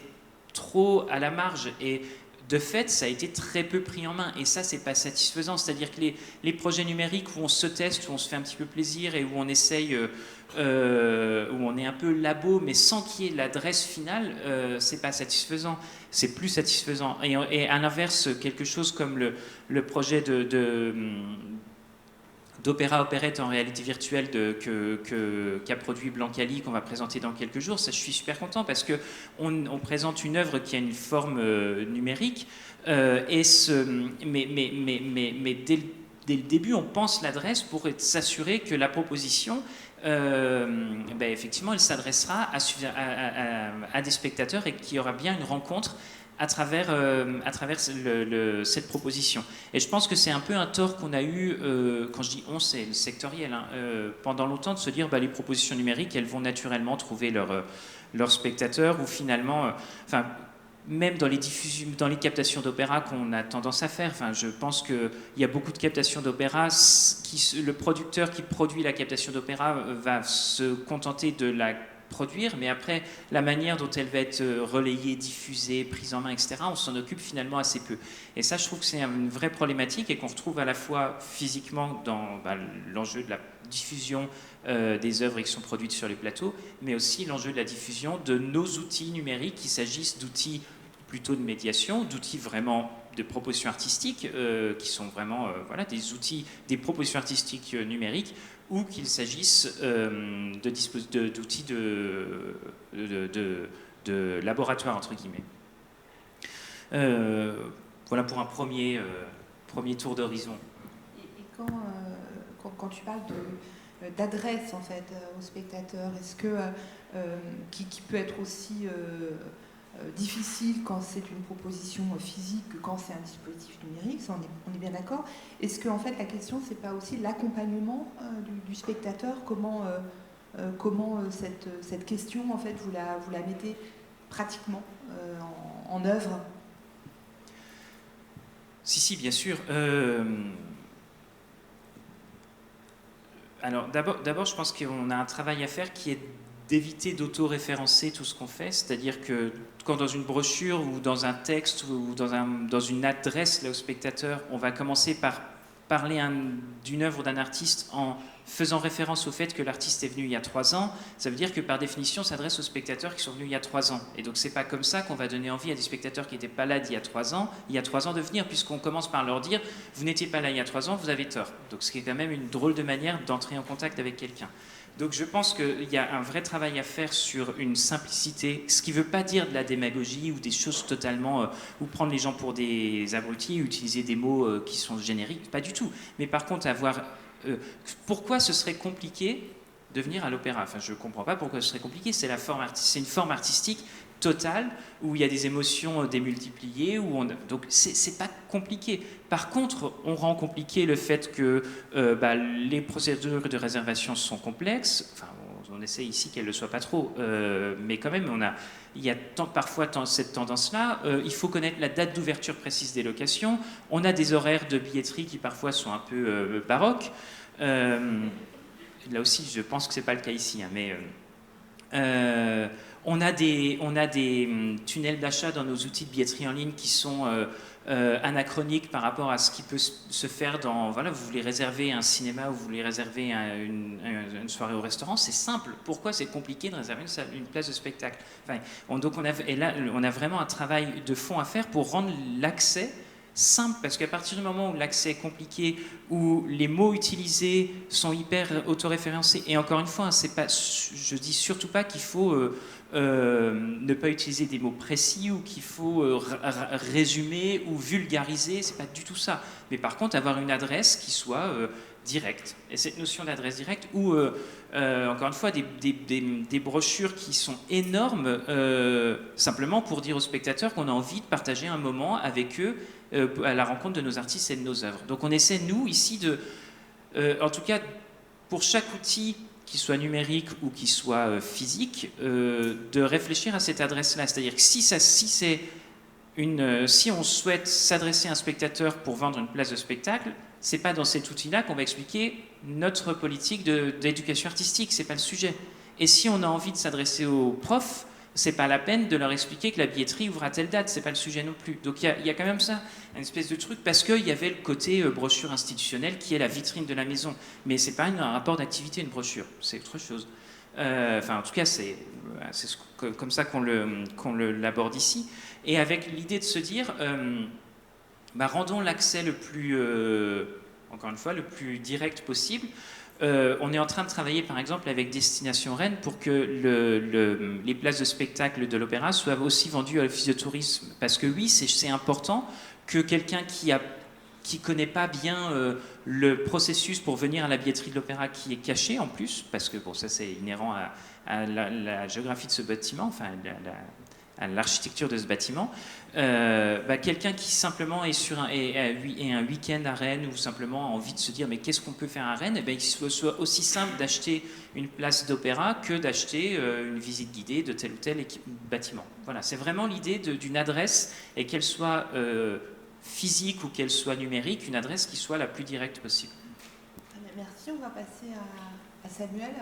trop à la marge, et de fait, ça a été très peu pris en main, et ça, c'est pas satisfaisant. C'est-à-dire que les projets numériques où on se teste, où on se fait un petit peu plaisir et où on essaye, où on est un peu labo, mais sans qu'il y ait l'adresse finale, c'est pas satisfaisant. C'est plus satisfaisant. Et à l'inverse, quelque chose comme le projet d'opéra-opérette en réalité virtuelle qu'a produit Blancali, qu'on va présenter dans quelques jours, ça, je suis super content, parce qu'on présente une œuvre qui a une forme numérique, mais dès dès le début, on pense l'adresse pour s'assurer que la proposition, effectivement, elle s'adressera à des spectateurs et qu'il y aura bien une rencontre à travers cette proposition. Et je pense que c'est un peu un tort qu'on a eu, quand je dis on, c'est le sectoriel, hein, pendant longtemps, de se dire les propositions numériques, elles vont naturellement trouver leurs spectateurs, ou finalement, même dans les captations d'opéra qu'on a tendance à faire, je pense qu'il y a beaucoup de captations d'opéra, le producteur qui produit la captation d'opéra va se contenter de la produire, mais après, la manière dont elle va être relayée, diffusée, prise en main, etc., on s'en occupe finalement assez peu. Et ça, je trouve que c'est une vraie problématique et qu'on retrouve à la fois physiquement dans l'enjeu de la diffusion des œuvres qui sont produites sur les plateaux, mais aussi l'enjeu de la diffusion de nos outils numériques, qu'il s'agisse d'outils plutôt de médiation, d'outils vraiment de propositions artistiques, qui sont vraiment des outils, des propositions artistiques numériques, ou qu'il s'agisse d'outils de laboratoire, entre guillemets. Voilà pour un premier tour d'horizon. Et quand tu parles d'adresse en fait aux spectateurs, est-ce que qui peut être aussi difficile quand c'est une proposition physique que quand c'est un dispositif numérique, ça on est bien d'accord. Est-ce que en fait la question c'est pas aussi l'accompagnement du spectateur, comment cette question en fait vous la mettez pratiquement en œuvre? Si, bien sûr. Alors d'abord, je pense qu'on a un travail à faire qui est d'éviter d'auto-référencer tout ce qu'on fait, c'est-à-dire que quand dans une brochure ou dans un texte ou dans une adresse là, au spectateur, on va commencer par parler d'une œuvre d'un artiste en faisant référence au fait que l'artiste est venu il y a 3 ans, ça veut dire que par définition, ça s'adresse aux spectateurs qui sont venus il y a 3 ans. Et donc c'est pas comme ça qu'on va donner envie à des spectateurs qui n'étaient pas là il y a 3 ans de venir, puisqu'on commence par leur dire « vous n'étiez pas là il y a 3 ans, vous avez tort ». Donc ce qui est quand même une drôle de manière d'entrer en contact avec quelqu'un. Donc je pense qu'il y a un vrai travail à faire sur une simplicité, ce qui ne veut pas dire de la démagogie ou des choses totalement, ou prendre les gens pour des abrutis, utiliser des mots qui sont génériques, pas du tout. Mais par contre, pourquoi ce serait compliqué de venir à l'opéra? Je ne comprends pas pourquoi ce serait compliqué, c'est une forme artistique totale, où il y a des émotions démultipliées, donc c'est pas compliqué. Par contre, on rend compliqué le fait que les procédures de réservation sont complexes. On essaie ici qu'elles ne le soient pas trop, mais quand même, il y a parfois cette tendance-là. Il faut connaître la date d'ouverture précise des locations. On a des horaires de billetterie qui parfois sont un peu baroques. Là aussi, je pense que c'est pas le cas ici, hein, mais on a des tunnels d'achat dans nos outils de billetterie en ligne qui sont anachroniques par rapport à ce qui peut se faire vous voulez réserver un cinéma ou vous voulez réserver une soirée au restaurant, c'est simple. Pourquoi c'est compliqué de réserver une place de spectacle? Donc on a vraiment un travail de fond à faire pour rendre l'accès simple, parce qu'à partir du moment où l'accès est compliqué, où les mots utilisés sont hyper autoréférencés, et encore une fois, je dis surtout pas qu'il faut ne pas utiliser des mots précis ou qu'il faut résumer ou vulgariser, c'est pas du tout ça. Mais par contre, avoir une adresse qui soit directe. Et cette notion d'adresse directe, ou encore une fois, des brochures qui sont énormes, simplement pour dire aux spectateurs qu'on a envie de partager un moment avec eux à la rencontre de nos artistes et de nos œuvres. Donc on essaie, nous, ici, en tout cas, pour chaque outil, qu'il soit numérique ou qu'il soit physique, de réfléchir à cette adresse-là. C'est-à-dire que si on souhaite s'adresser à un spectateur pour vendre une place de spectacle, c'est pas dans cet outil-là qu'on va expliquer notre politique d'éducation artistique, c'est pas le sujet. Et si on a envie de s'adresser aux profs, c'est pas la peine de leur expliquer que la billetterie ouvre à telle date, c'est pas le sujet non plus. Donc il y a quand même ça, une espèce de truc, parce qu'il y avait le côté brochure institutionnelle qui est la vitrine de la maison. Mais c'est pas un rapport d'activité, une brochure, c'est autre chose. En tout cas, c'est comme ça qu'on l'aborde ici. Et avec l'idée de se dire, rendons l'accès le plus, encore une fois, le plus direct possible. On est en train de travailler par exemple avec Destination Rennes pour que les places de spectacle de l'opéra soient aussi vendues à l'office de tourisme. Parce que oui, c'est important que quelqu'un qui a qui ne connaît pas bien le processus pour venir à la billetterie de l'Opéra, qui est caché en plus, parce que bon, ça c'est inhérent à la géographie de ce bâtiment, enfin à l'architecture de ce bâtiment, quelqu'un qui simplement est sur un week-end à Rennes ou simplement a envie de se dire mais qu'est-ce qu'on peut faire à Rennes, il soit aussi simple d'acheter une place d'opéra que d'acheter une visite guidée de tel ou tel bâtiment. Voilà, c'est vraiment l'idée d'une adresse, et qu'elle soit physique ou qu'elle soit numérique, une adresse qui soit la plus directe possible. Merci, on va passer à Samuel.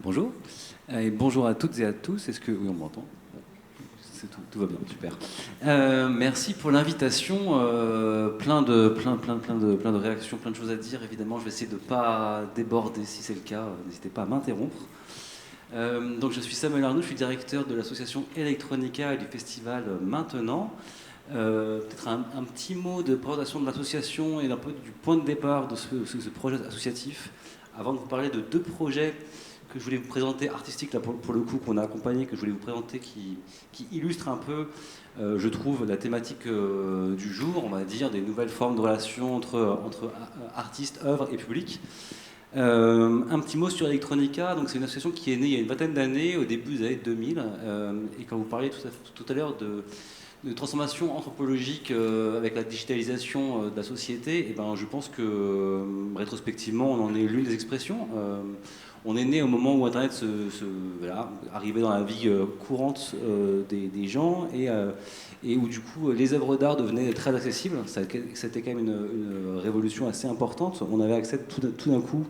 Bonjour, et bonjour à toutes et à tous. Est-ce que oui, on m'entend? C'est tout va bien, super. Merci pour l'invitation. Plein de réactions, plein de choses à dire. Évidemment, je vais essayer de ne pas déborder. Si c'est le cas, n'hésitez pas à m'interrompre. Donc, je suis Samuel Arnoux, je suis directeur de l'association Electronica et du festival Maintenant. Peut-être un petit mot de présentation de l'association et d'un peu du point de départ de ce projet associatif, avant de vous parler de 2 projets que je voulais vous présenter, artistiques là pour le coup, qu'on a accompagné, que je voulais vous présenter, qui illustrent un peu, je trouve, la thématique du jour, on va dire, des nouvelles formes de relations entre artistes, œuvres et public. Un petit mot sur Electronica. Donc c'est une association qui est née il y a une vingtaine d'années, au début des années 2000, et quand vous parliez tout à l'heure de transformation anthropologique avec la digitalisation de la société, je pense que rétrospectivement on en est l'une des expressions. On est né au moment où Internet arrivait dans la vie courante des gens, et où du coup les œuvres d'art devenaient très accessibles. C'était quand même une révolution assez importante. On avait accès tout d'un coup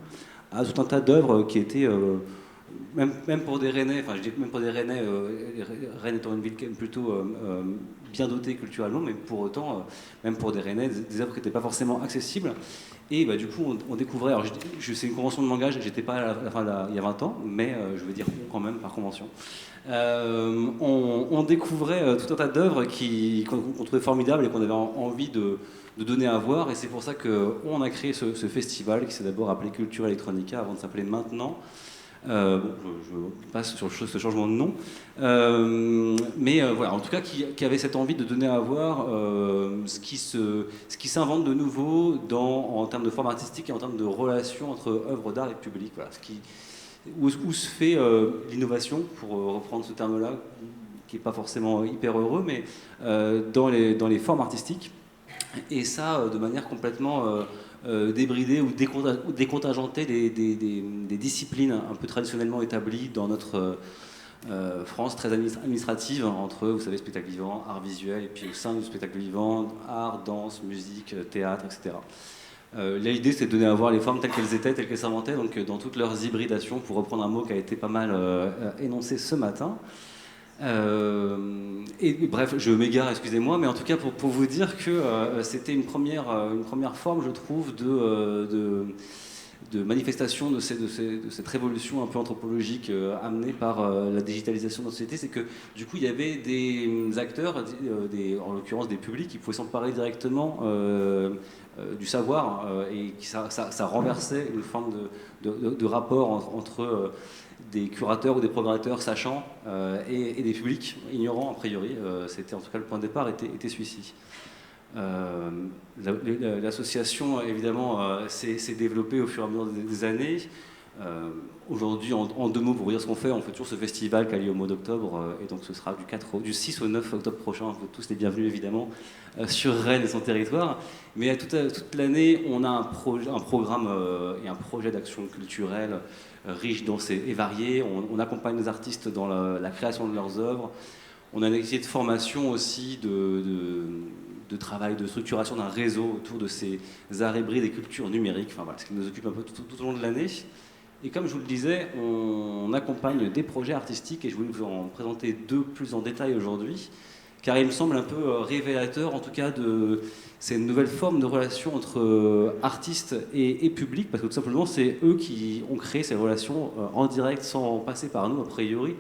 à tout un tas d'œuvres qui étaient même pour des Rennais, enfin je dis même pour des Rennais, Rennes étant une ville quand même plutôt bien dotée culturellement, mais pour autant, même pour des Rennais, des œuvres qui n'étaient pas forcément accessibles. Et du coup, on découvrait, alors c'est une convention de langage, j'étais pas à la fin il y a 20 ans, mais je veux dire quand même par convention. On découvrait tout un tas d'œuvres qu'on trouvait formidables et qu'on avait envie de donner à voir, et c'est pour ça qu'on a créé ce festival qui s'est d'abord appelé Culture Electronica avant de s'appeler Maintenant. Je passe sur ce changement de nom, mais voilà, en tout cas qui avait cette envie de donner à voir ce qui s'invente de nouveau en termes de forme artistique et en termes de relation entre œuvres d'art et public. Voilà, où se fait l'innovation, pour reprendre ce terme-là, qui n'est pas forcément hyper heureux, mais dans les formes artistiques, et ça de manière complètement débrider ou décontingenter des disciplines un peu traditionnellement établies dans notre France très administrative, entre, vous savez, spectacle vivant, art visuel, et puis au sein du spectacle vivant, art, danse, musique, théâtre, etc. L'idée, c'est de donner à voir les formes telles qu'elles étaient, telles qu'elles s'inventaient, donc dans toutes leurs hybridations, pour reprendre un mot qui a été pas mal énoncé ce matin. Et bref, je m'égare, excusez-moi, mais en tout cas pour vous dire que c'était une première forme, je trouve, de manifestation de cette révolution un peu anthropologique amenée par la digitalisation de notre société. C'est que du coup il y avait des acteurs, en l'occurrence des publics, qui pouvaient s'emparer directement du savoir, et ça renversait une forme de rapport entre des curateurs ou des programmateurs sachants et des publics ignorants a priori. C'était en tout cas le point de départ était celui-ci. L'association évidemment s'est développée au fur et à mesure des années. Aujourd'hui, en 2 mots pour vous dire ce qu'on fait, on fait toujours ce festival qui a lieu au mois d'octobre, et donc ce sera du 6 au 9 octobre prochain. Vous êtes tous les bienvenus évidemment sur Rennes et son territoire. Mais toute l'année, on a un programme et un projet d'action culturelle riche, dense et varié. On accompagne les artistes dans la création de leurs œuvres. On a une activité de formation aussi, de travail, de structuration d'un réseau autour de ces arts hybrides et cultures numériques. Enfin voilà, ce qui nous occupe un peu tout au long de l'année. Et comme je vous le disais, on accompagne des projets artistiques, et je voulais vous en présenter 2 plus en détail aujourd'hui, car il me semble un peu révélateur, en tout cas, de ces nouvelles formes de relations entre artistes et public, parce que tout simplement, c'est eux qui ont créé ces relations en direct, sans passer par nous, a priori.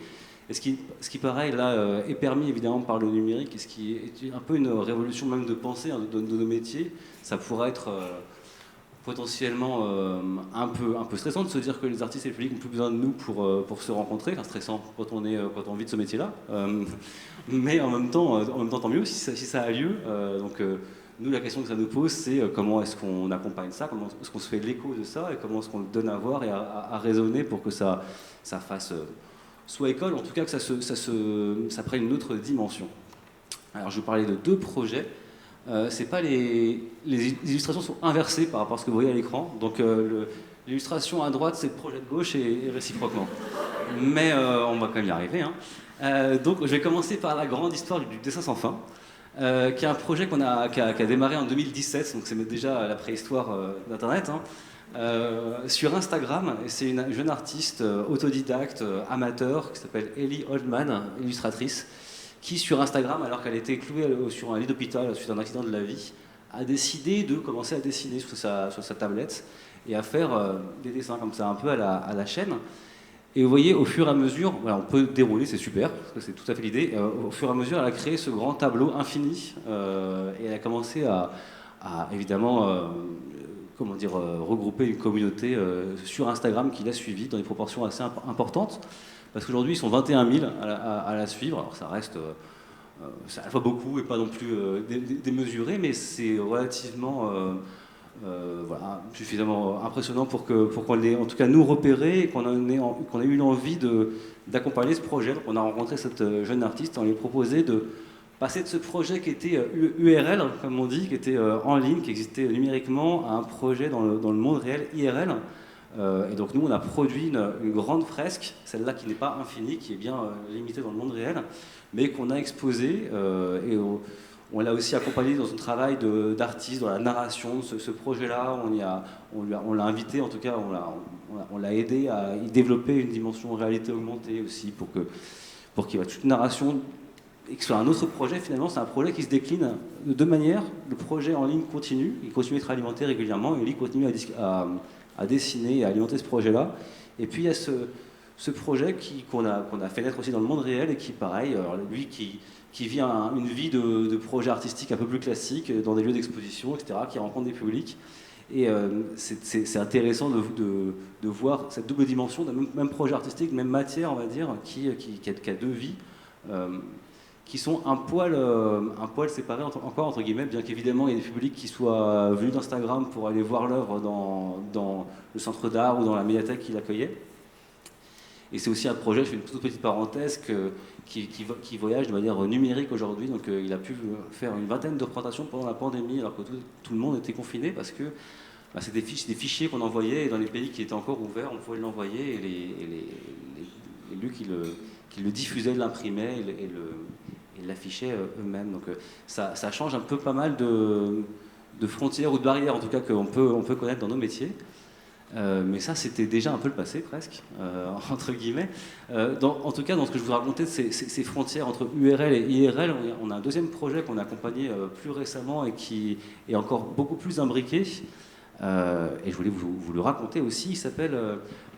Et ce qui pareil, là, est permis évidemment par le numérique, et ce qui est un peu une révolution même de pensée de nos métiers. Ça pourrait être potentiellement un peu stressant de se dire que les artistes et le public n'ont plus besoin de nous pour se rencontrer. Enfin, stressant quand on vit de ce métier-là. Mais en même temps, tant mieux si ça a lieu. Donc nous, la question que ça nous pose, c'est comment est-ce qu'on accompagne ça, comment est-ce qu'on se fait l'écho de ça, et comment est-ce qu'on le donne à voir et à raisonner pour que ça fasse soit école, en tout cas que ça prenne une autre dimension. Alors, je vais vous parler de 2 projets. C'est pas les illustrations sont inversées par rapport à ce que vous voyez à l'écran. Donc, l'illustration à droite, c'est le projet de gauche et réciproquement. Mais on va quand même y arriver. Hein. Donc, je vais commencer par la grande histoire du dessin sans fin. Qui est un projet qui a démarré en 2017, donc c'est déjà la préhistoire d'Internet, hein, sur Instagram. Et c'est une jeune artiste autodidacte, amateur, qui s'appelle Ellie Oldman, illustratrice, qui sur Instagram, alors qu'elle était clouée sur un lit d'hôpital suite à un accident de la vie, a décidé de commencer à dessiner sur sa tablette et à faire des dessins comme ça, un peu à la chaîne. Et vous voyez, au fur et à mesure, voilà, on peut dérouler, c'est super, parce que c'est tout à fait l'idée. Au fur et à mesure, elle a créé ce grand tableau infini, et elle a commencé à évidemment, regrouper une communauté sur Instagram qui l'a suivie dans des proportions assez importantes. Parce qu'aujourd'hui, ils sont 21 000 à la suivre. Alors ça reste, c'est à la fois beaucoup et pas non plus démesuré, mais c'est relativement... suffisamment impressionnant pour qu'on l'ait en tout cas nous repérer et qu'on ait eu l'envie d'accompagner ce projet. Donc on a rencontré cette jeune artiste, on lui a proposé de passer de ce projet qui était URL, comme on dit, qui était en ligne, qui existait numériquement, à un projet dans le monde réel, IRL. Et donc nous on a produit une grande fresque, celle-là qui n'est pas infinie, qui est bien limitée dans le monde réel, mais qu'on a exposée et on l'a aussi accompagné dans un travail d'artiste, dans la narration de ce projet-là. On l'a invité, en tout cas, on l'a aidé à y développer une dimension réalité augmentée aussi, pour qu'il y ait toute une narration et que ce soit un autre projet. Finalement, c'est un projet qui se décline de 2 manières. Le projet en ligne continue, il continue d'être alimenté régulièrement, et lui continue à dessiner et à alimenter ce projet-là. Et puis il y a ce projet qu'on a fait naître aussi dans le monde réel et qui, pareil, alors lui qui vit une vie de projet artistique un peu plus classique, dans des lieux d'exposition, etc., qui rencontre des publics. Et c'est intéressant de voir cette double dimension d'un même projet artistique, même matière, on va dire, qui a 2 vies, qui sont un poil séparés encore, entre guillemets, bien qu'évidemment il y ait des publics qui soient venus d'Instagram pour aller voir l'œuvre dans le centre d'art ou dans la médiathèque qui l'accueillait. Et c'est aussi un projet, je fais une toute petite parenthèse, qui voyage de manière numérique aujourd'hui. Donc il a pu faire une 20aine de représentations pendant la pandémie, alors que tout le monde était confiné, parce que c'est des fichiers qu'on envoyait, et dans les pays qui étaient encore ouverts, on pouvait l'envoyer, et les lieux qui le diffusaient l'imprimaient et l'affichaient eux-mêmes. Donc ça change un peu pas mal de frontières ou de barrières, en tout cas, qu'on peut connaître dans nos métiers. Mais ça, c'était déjà un peu le passé, presque, entre guillemets. En tout cas, dans ce que je vous racontais, ces frontières entre URL et IRL, on a un deuxième projet qu'on a accompagné plus récemment et qui est encore beaucoup plus imbriqué. Et je voulais vous le raconter aussi. Il s'appelle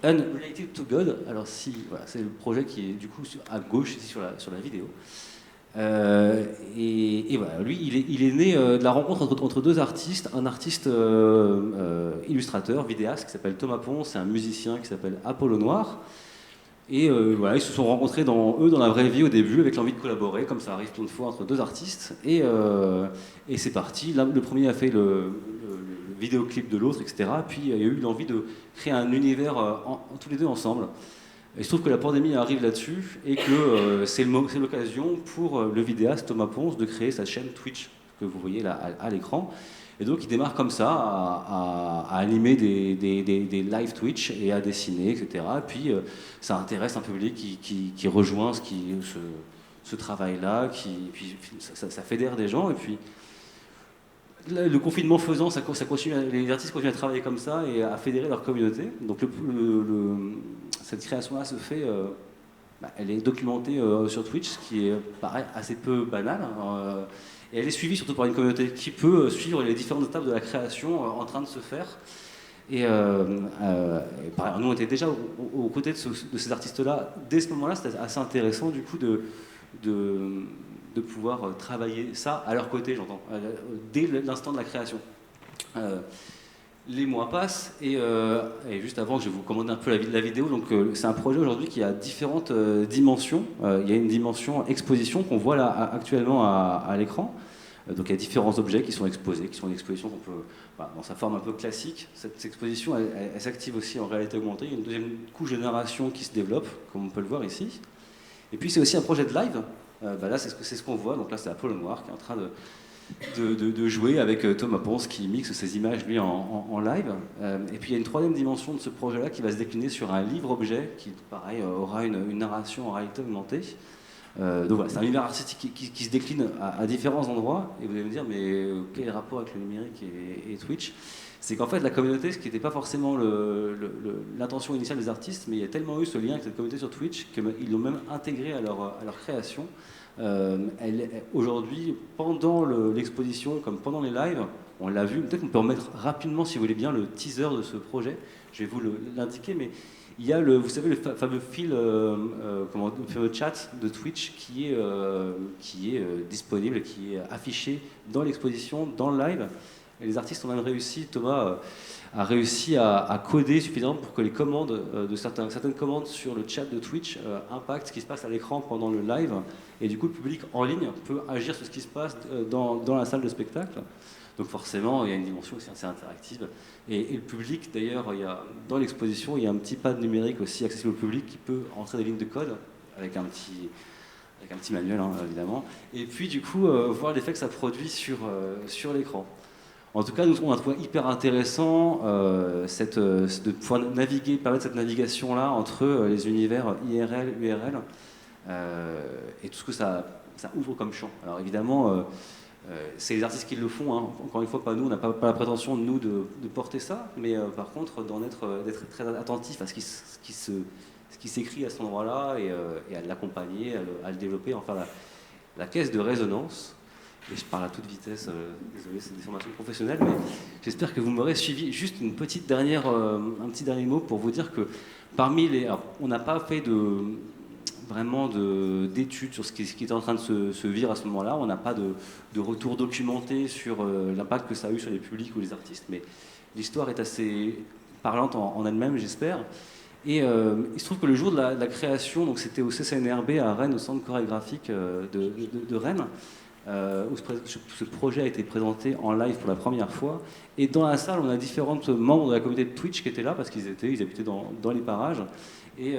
Unrelated to God. Alors, voilà, c'est le projet qui est du coup à gauche, ici sur la vidéo. Et voilà, lui, il est né de la rencontre entre 2 artistes, un artiste illustrateur, vidéaste qui s'appelle Thomas Ponce, et un musicien qui s'appelle Apollo Noir. Et voilà, ils se sont rencontrés dans la vraie vie au début, avec l'envie de collaborer, comme ça arrive plein de fois entre 2 artistes. Et c'est parti. Le premier a fait le vidéoclip de l'autre, etc. Puis il y a eu l'envie de créer un univers tous les 2 ensemble. Il se trouve que la pandémie arrive là-dessus et que c'est l'occasion pour le vidéaste Thomas Ponce de créer sa chaîne Twitch, que vous voyez là à l'écran. Et donc il démarre comme ça, à animer des live Twitch et à dessiner, etc. Et puis ça intéresse un public qui rejoint ce travail-là, puis ça fédère des gens. Et puis le confinement faisant, les artistes continuent à travailler comme ça et à fédérer leur communauté. Donc cette création-là se fait, elle est documentée sur Twitch, ce qui est pareil assez peu banal. Et elle est suivie surtout par une communauté qui peut suivre les différentes étapes de la création en train de se faire. Et pareil, nous on était déjà aux côtés de ces artistes-là. Dès ce moment-là, c'était assez intéressant du coup de pouvoir travailler ça à leur côté, j'entends, dès l'instant de la création. Les mois passent et juste avant, je vais vous commander un peu la vidéo. Donc, c'est un projet aujourd'hui qui a différentes dimensions. Il y a une dimension exposition qu'on voit là actuellement à l'écran, Donc il y a différents objets qui sont exposés, qui sont une exposition qu'on peut, dans sa forme un peu classique. Cette exposition, elle s'active aussi en réalité augmentée. Il y a une deuxième couche de narration qui se développe, comme on peut le voir ici. Et puis c'est aussi un projet de live. Là, c'est ce qu'on voit. Donc là, c'est Apollo Noir qui est en train de jouer avec Thomas Ponce qui mixe ces images lui en live. Et puis il y a une troisième dimension de ce projet-là qui va se décliner sur un livre-objet qui, pareil, aura une narration en réalité augmentée. Donc voilà, c'est un univers artistique qui se décline à différents endroits. Et vous allez me dire, mais quel rapport avec le numérique et Twitch? C'est qu'en fait, la communauté, ce qui n'était pas forcément l'intention initiale des artistes, mais il y a tellement eu ce lien avec cette communauté sur Twitch qu'ils l'ont même intégré à leur création. Aujourd'hui, pendant l'exposition, comme pendant les lives, on l'a vu, peut-être qu'on peut remettre rapidement, si vous voulez bien, le teaser de ce projet. Je vais vous l'indiquer, mais il y a vous savez, le fameux fil, le fameux chat de Twitch qui est disponible, qui est affiché dans l'exposition, dans le live. Et les artistes ont même réussi, Thomas a réussi à coder suffisamment pour que les commandes certaines commandes sur le chat de Twitch impactent ce qui se passe à l'écran pendant le live. Et du coup, le public en ligne peut agir sur ce qui se passe dans la salle de spectacle. Donc forcément, il y a une dimension aussi assez interactive. Et le public, d'ailleurs, dans l'exposition, il y a un petit pad numérique aussi accessible au public qui peut entrer des lignes de code avec un petit manuel, hein, évidemment. Et puis, du coup, voir l'effet que ça produit sur l'écran. En tout cas, nous, on a trouvé hyper intéressant de pouvoir permettre cette navigation-là entre les univers IRL, URL, et tout ce que ça ouvre comme champ. Alors évidemment, c'est les artistes qui le font, hein. Encore une fois, pas nous, on n'a pas la prétention, nous, de porter ça, mais par contre, d'être très attentif à ce qui s'écrit à cet endroit-là et à l'accompagner, à le développer, enfin la caisse de résonance. Et je parle à toute vitesse, désolé, c'est des formations professionnelles, mais j'espère que vous m'aurez suivi. Juste un petit dernier mot pour vous dire que alors, on n'a pas fait vraiment d'études sur ce qui était en train de se vivre à ce moment-là. On n'a pas de retour documenté sur l'impact que ça a eu sur les publics ou les artistes, mais l'histoire est assez parlante en elle-même, j'espère. Et il se trouve que le jour de la création, donc c'était au CCNRB à Rennes, au centre chorégraphique de Rennes, où ce projet a été présenté en live pour la première fois. Et dans la salle, on a différents membres de la communauté de Twitch qui étaient là parce qu'ils habitaient dans les parages. Et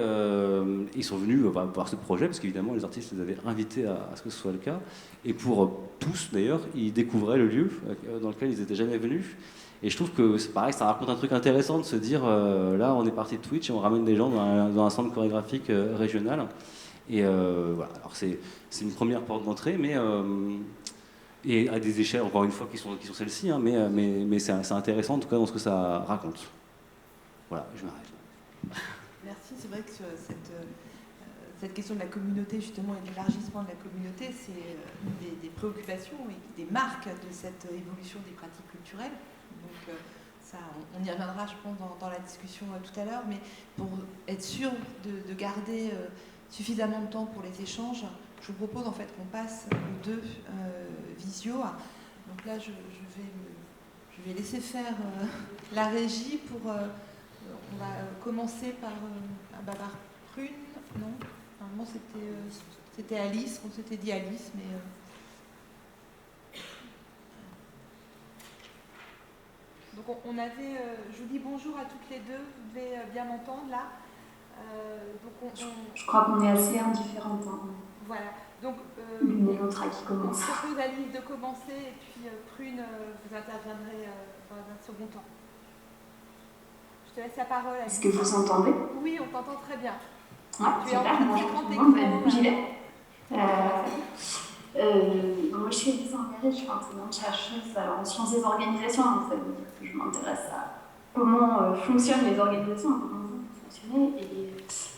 ils sont venus voir ce projet parce qu'évidemment, les artistes les avaient invités à ce que ce soit le cas. Et pour tous, d'ailleurs, ils découvraient le lieu dans lequel ils n'étaient jamais venus. Et je trouve que c'est pareil, ça raconte un truc intéressant de se dire là, on est parti de Twitch et on ramène des gens dans un centre chorégraphique régional. Et voilà, alors c'est une première porte d'entrée, mais et à des échelles, encore une fois, qui sont celles-ci, hein, mais c'est intéressant, en tout cas, dans ce que ça raconte. Voilà, je m'arrête là. Merci, c'est vrai que cette question de la communauté, justement, et de l'élargissement de la communauté, c'est une des préoccupations et des marques de cette évolution des pratiques culturelles. Donc, ça, on y reviendra, je pense, dans la discussion tout à l'heure, mais pour être sûr de garder suffisamment de temps pour les échanges, je vous propose en fait qu'on passe aux deux visio. Donc là, je vais laisser faire la régie pour... on va commencer par Prune, non? Normalement, c'était Alice, on s'était dit Alice, mais... Donc on avait... je vous dis bonjour à toutes les deux, vous devez bien m'entendre là. Je crois qu'on est assez indifférentes. Hein. Voilà. Donc, l'une et l'autre qui commence. Je propose à Alice de commencer et puis Prune, vous interviendrez dans un second temps. Je te laisse la parole. Alice. Est-ce que vous entendez? Oui, on t'entend très bien. Ouais, tu es en grand écran. J'y vais. Moi, je suis Elise Engagée, je suis enseignante-chercheuse en sciences des organisations. Donc ça veut dire que je m'intéresse à comment fonctionnent les organisations, comment elles ont fonctionné.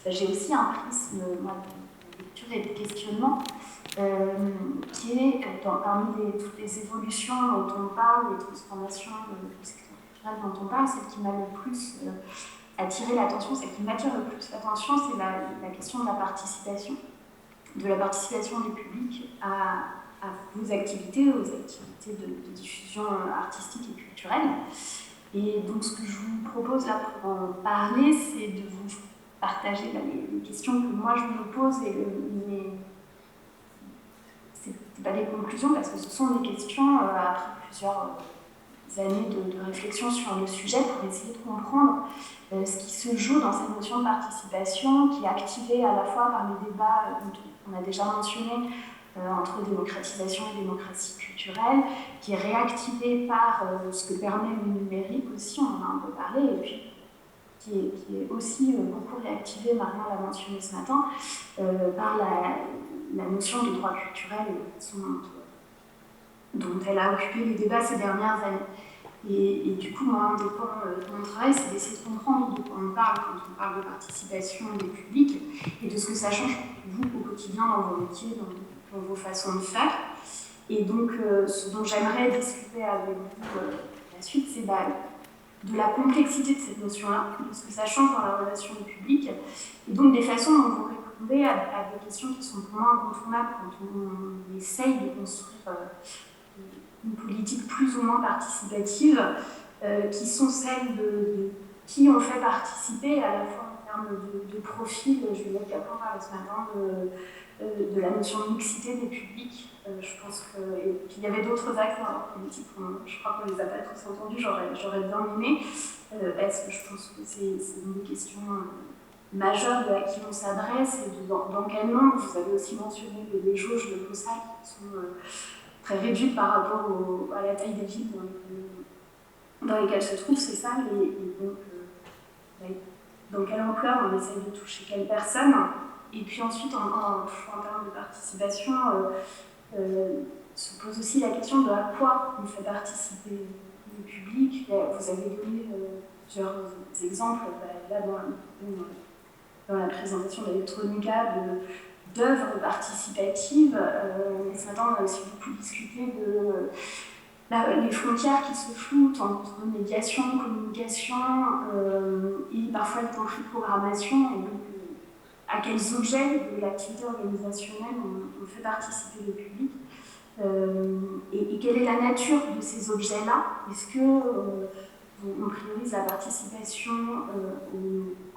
Et j'ai aussi un prisme de lecture et de questionnement qui est parmi toutes les évolutions dont on parle, les transformations du secteur culturel dont on parle, celle qui m'a le plus attiré l'attention, celle qui m'attire le plus l'attention, c'est la question de la participation du public à vos activités, aux activités de diffusion artistique et culturelle. Et donc ce que je vous propose là pour en parler, c'est de vous partager les questions que moi je me pose et c'est pas des conclusions, parce que ce sont des questions, après plusieurs années de réflexion sur le sujet, pour essayer de comprendre ce qui se joue dans cette notion de participation, qui est activée à la fois par les débats qu'on a déjà mentionnés entre démocratisation et démocratie culturelle, qui est réactivée par ce que permet le numérique aussi, on en a un peu parlé, et puis qui est aussi beaucoup réactivée, Marion l'a mentionné ce matin, par la notion de droit culturel et la façon dont elle a occupé les débats ces dernières années. Et du coup, moi, un des points de mon travail, c'est d'essayer de comprendre de quoi on parle quand on parle de participation des publics et de ce que ça change pour vous au quotidien dans vos métiers, dans vos façons de faire. Et donc, ce dont j'aimerais discuter avec vous la suite, c'est de la complexité de cette notion-là, de ce que ça change dans la relation au public, et donc des façons dont vous répondez à des questions qui sont pour moi incontournables quand on essaye de construire une politique plus ou moins participative, qui sont celles de qui on fait participer, à la fois en termes de profil. Juliette Capron parlait ce matin de la notion de mixité des publics. Je pense qu'il y avait d'autres axes dans la politique, je crois qu'on les a pas tous entendus, j'aurais bien aimé, parce que je pense que c'est une des questions majeures à qui on s'adresse, et dans quel monde. Vous avez aussi mentionné les jauges de Possal qui sont très réduites par rapport à la taille des villes dans lesquelles se trouvent ces salles, et donc dans quelle ampleur on essaye de toucher quelle personne. Et puis ensuite, en termes de participation, se pose aussi la question de à quoi on fait participer le public. Vous avez donné plusieurs exemples là dans la présentation d'Electronica d'œuvres participatives. Ce matin, on a aussi beaucoup discuté de les frontières qui se floutent entre médiation, communication et parfois les conflits de programmation. Et donc, à quels objets de l'activité organisationnelle on fait participer le public, et quelle est la nature de ces objets-là. Est-ce qu'on priorise la participation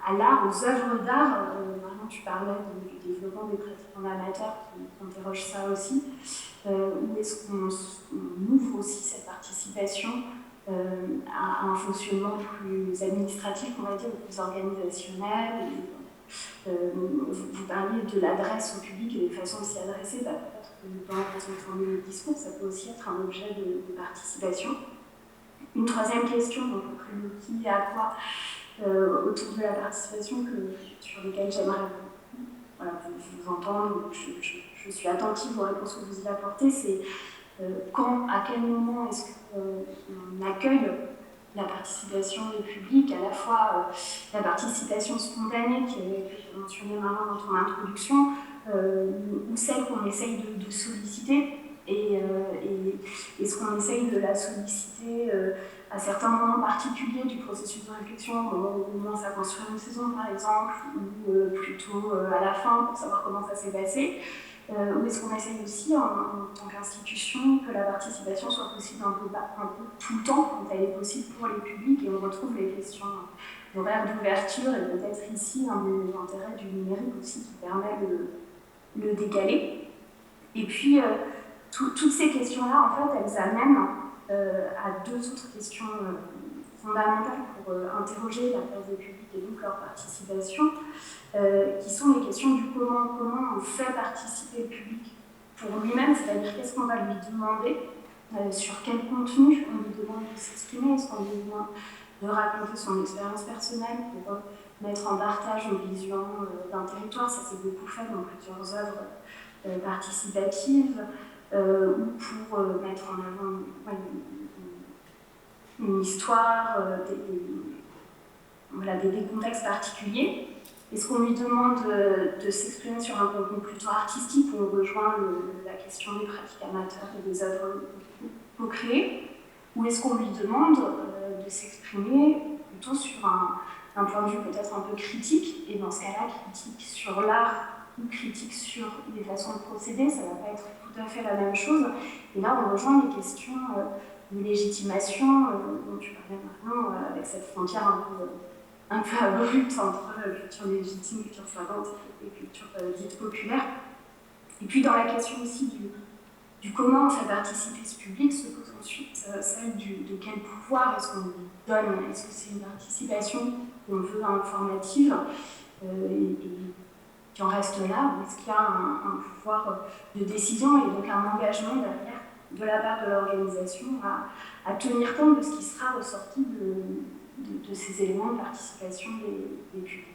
à l'art, aux œuvres d'art? Marion, tu parlais du développement des pratiques en amateur qui interroge ça aussi. Ou est-ce qu'on ouvre aussi cette participation à un fonctionnement plus administratif, on va dire, plus organisationnel? Vous parliez de l'adresse au public et des façons de s'y adresser. Peut-être que dans la façon de formuler le discours, ça peut aussi être un objet de participation. Une troisième question, donc après le qui et à quoi, autour de la participation, sur lesquelles j'aimerais vous entendre. Je suis attentive aux réponses que vous y apportez. C'est à quel moment est-ce qu'on accueille la participation du public, à la fois la participation spontanée qui avait été mentionnée maintenant dans ton introduction, ou celle qu'on essaye de solliciter, et est-ce qu'on essaye de la solliciter à certains moments particuliers du processus de réflexion, au moment où on commence à construire une saison par exemple, ou plutôt à la fin pour savoir comment ça s'est passé. Ou est-ce qu'on essaye aussi, en tant qu'institution, que la participation soit possible un peu tout le temps, quand elle est possible pour les publics, et on retrouve les questions d'horaire d'ouverture, et peut-être ici un des intérêts du numérique aussi qui permet de le décaler. Et puis, toutes ces questions-là, en fait, elles amènent à deux autres questions fondamentales pour interroger la place des publics et donc leur participation, qui sont les questions du comment on fait participer le public pour lui-même, c'est-à-dire qu'est-ce qu'on va lui demander, sur quel contenu on lui demande de s'exprimer, est-ce qu'on lui demande de raconter son expérience personnelle pour mettre en partage une vision d'un territoire. Ça s'est beaucoup fait dans plusieurs œuvres participatives, ou pour mettre en avant une histoire, des contextes particuliers. Est-ce qu'on lui demande de s'exprimer sur un contenu plutôt artistique, où on rejoint la question des pratiques amateurs et des œuvres co-créées, ou est-ce qu'on lui demande de s'exprimer plutôt sur un point de vue peut-être un peu critique, et dans ce cas-là, critique sur l'art ou critique sur les façons de procéder, ça ne va pas être tout à fait la même chose. Et là, on rejoint les questions de légitimation, dont tu parlais maintenant, avec cette frontière un peu abrupte entre culture légitime, culture savante et culture dite populaire. Et puis dans la question aussi du comment on fait participer ce public se pose ensuite celle de quel pouvoir est-ce qu'on lui donne. Est-ce que c'est une participation qu'on veut informative et qui en reste là, ou est-ce qu'il y a un pouvoir de décision et donc un engagement derrière de la part de l'organisation à tenir compte de ce qui sera ressorti de ces éléments de participation des publics.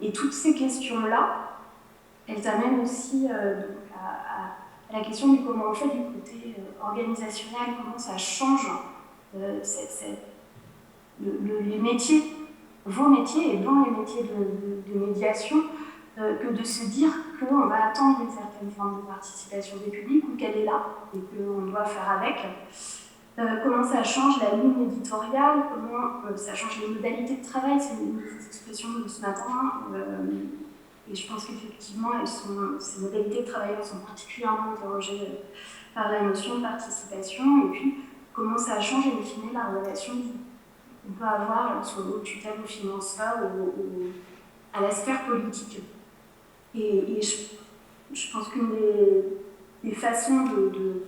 Et toutes ces questions-là, elles amènent aussi donc à la question du comment on fait du côté organisationnel, comment ça change les métiers, vos métiers et dans les métiers de médiation, que de se dire qu'on va attendre une certaine forme de participation des publics ou qu'elle est là et qu'on doit faire avec. Comment ça change la ligne éditoriale, comment ça change les modalités de travail, c'est une des expressions de ce matin. Et je pense qu'effectivement, ces modalités de travail sont particulièrement interrogées par la notion de participation. Et puis, comment ça change, in fine, la relation qu'on peut avoir soit au tutelle, au financeur ou à la sphère politique. Et je pense qu'une des façons de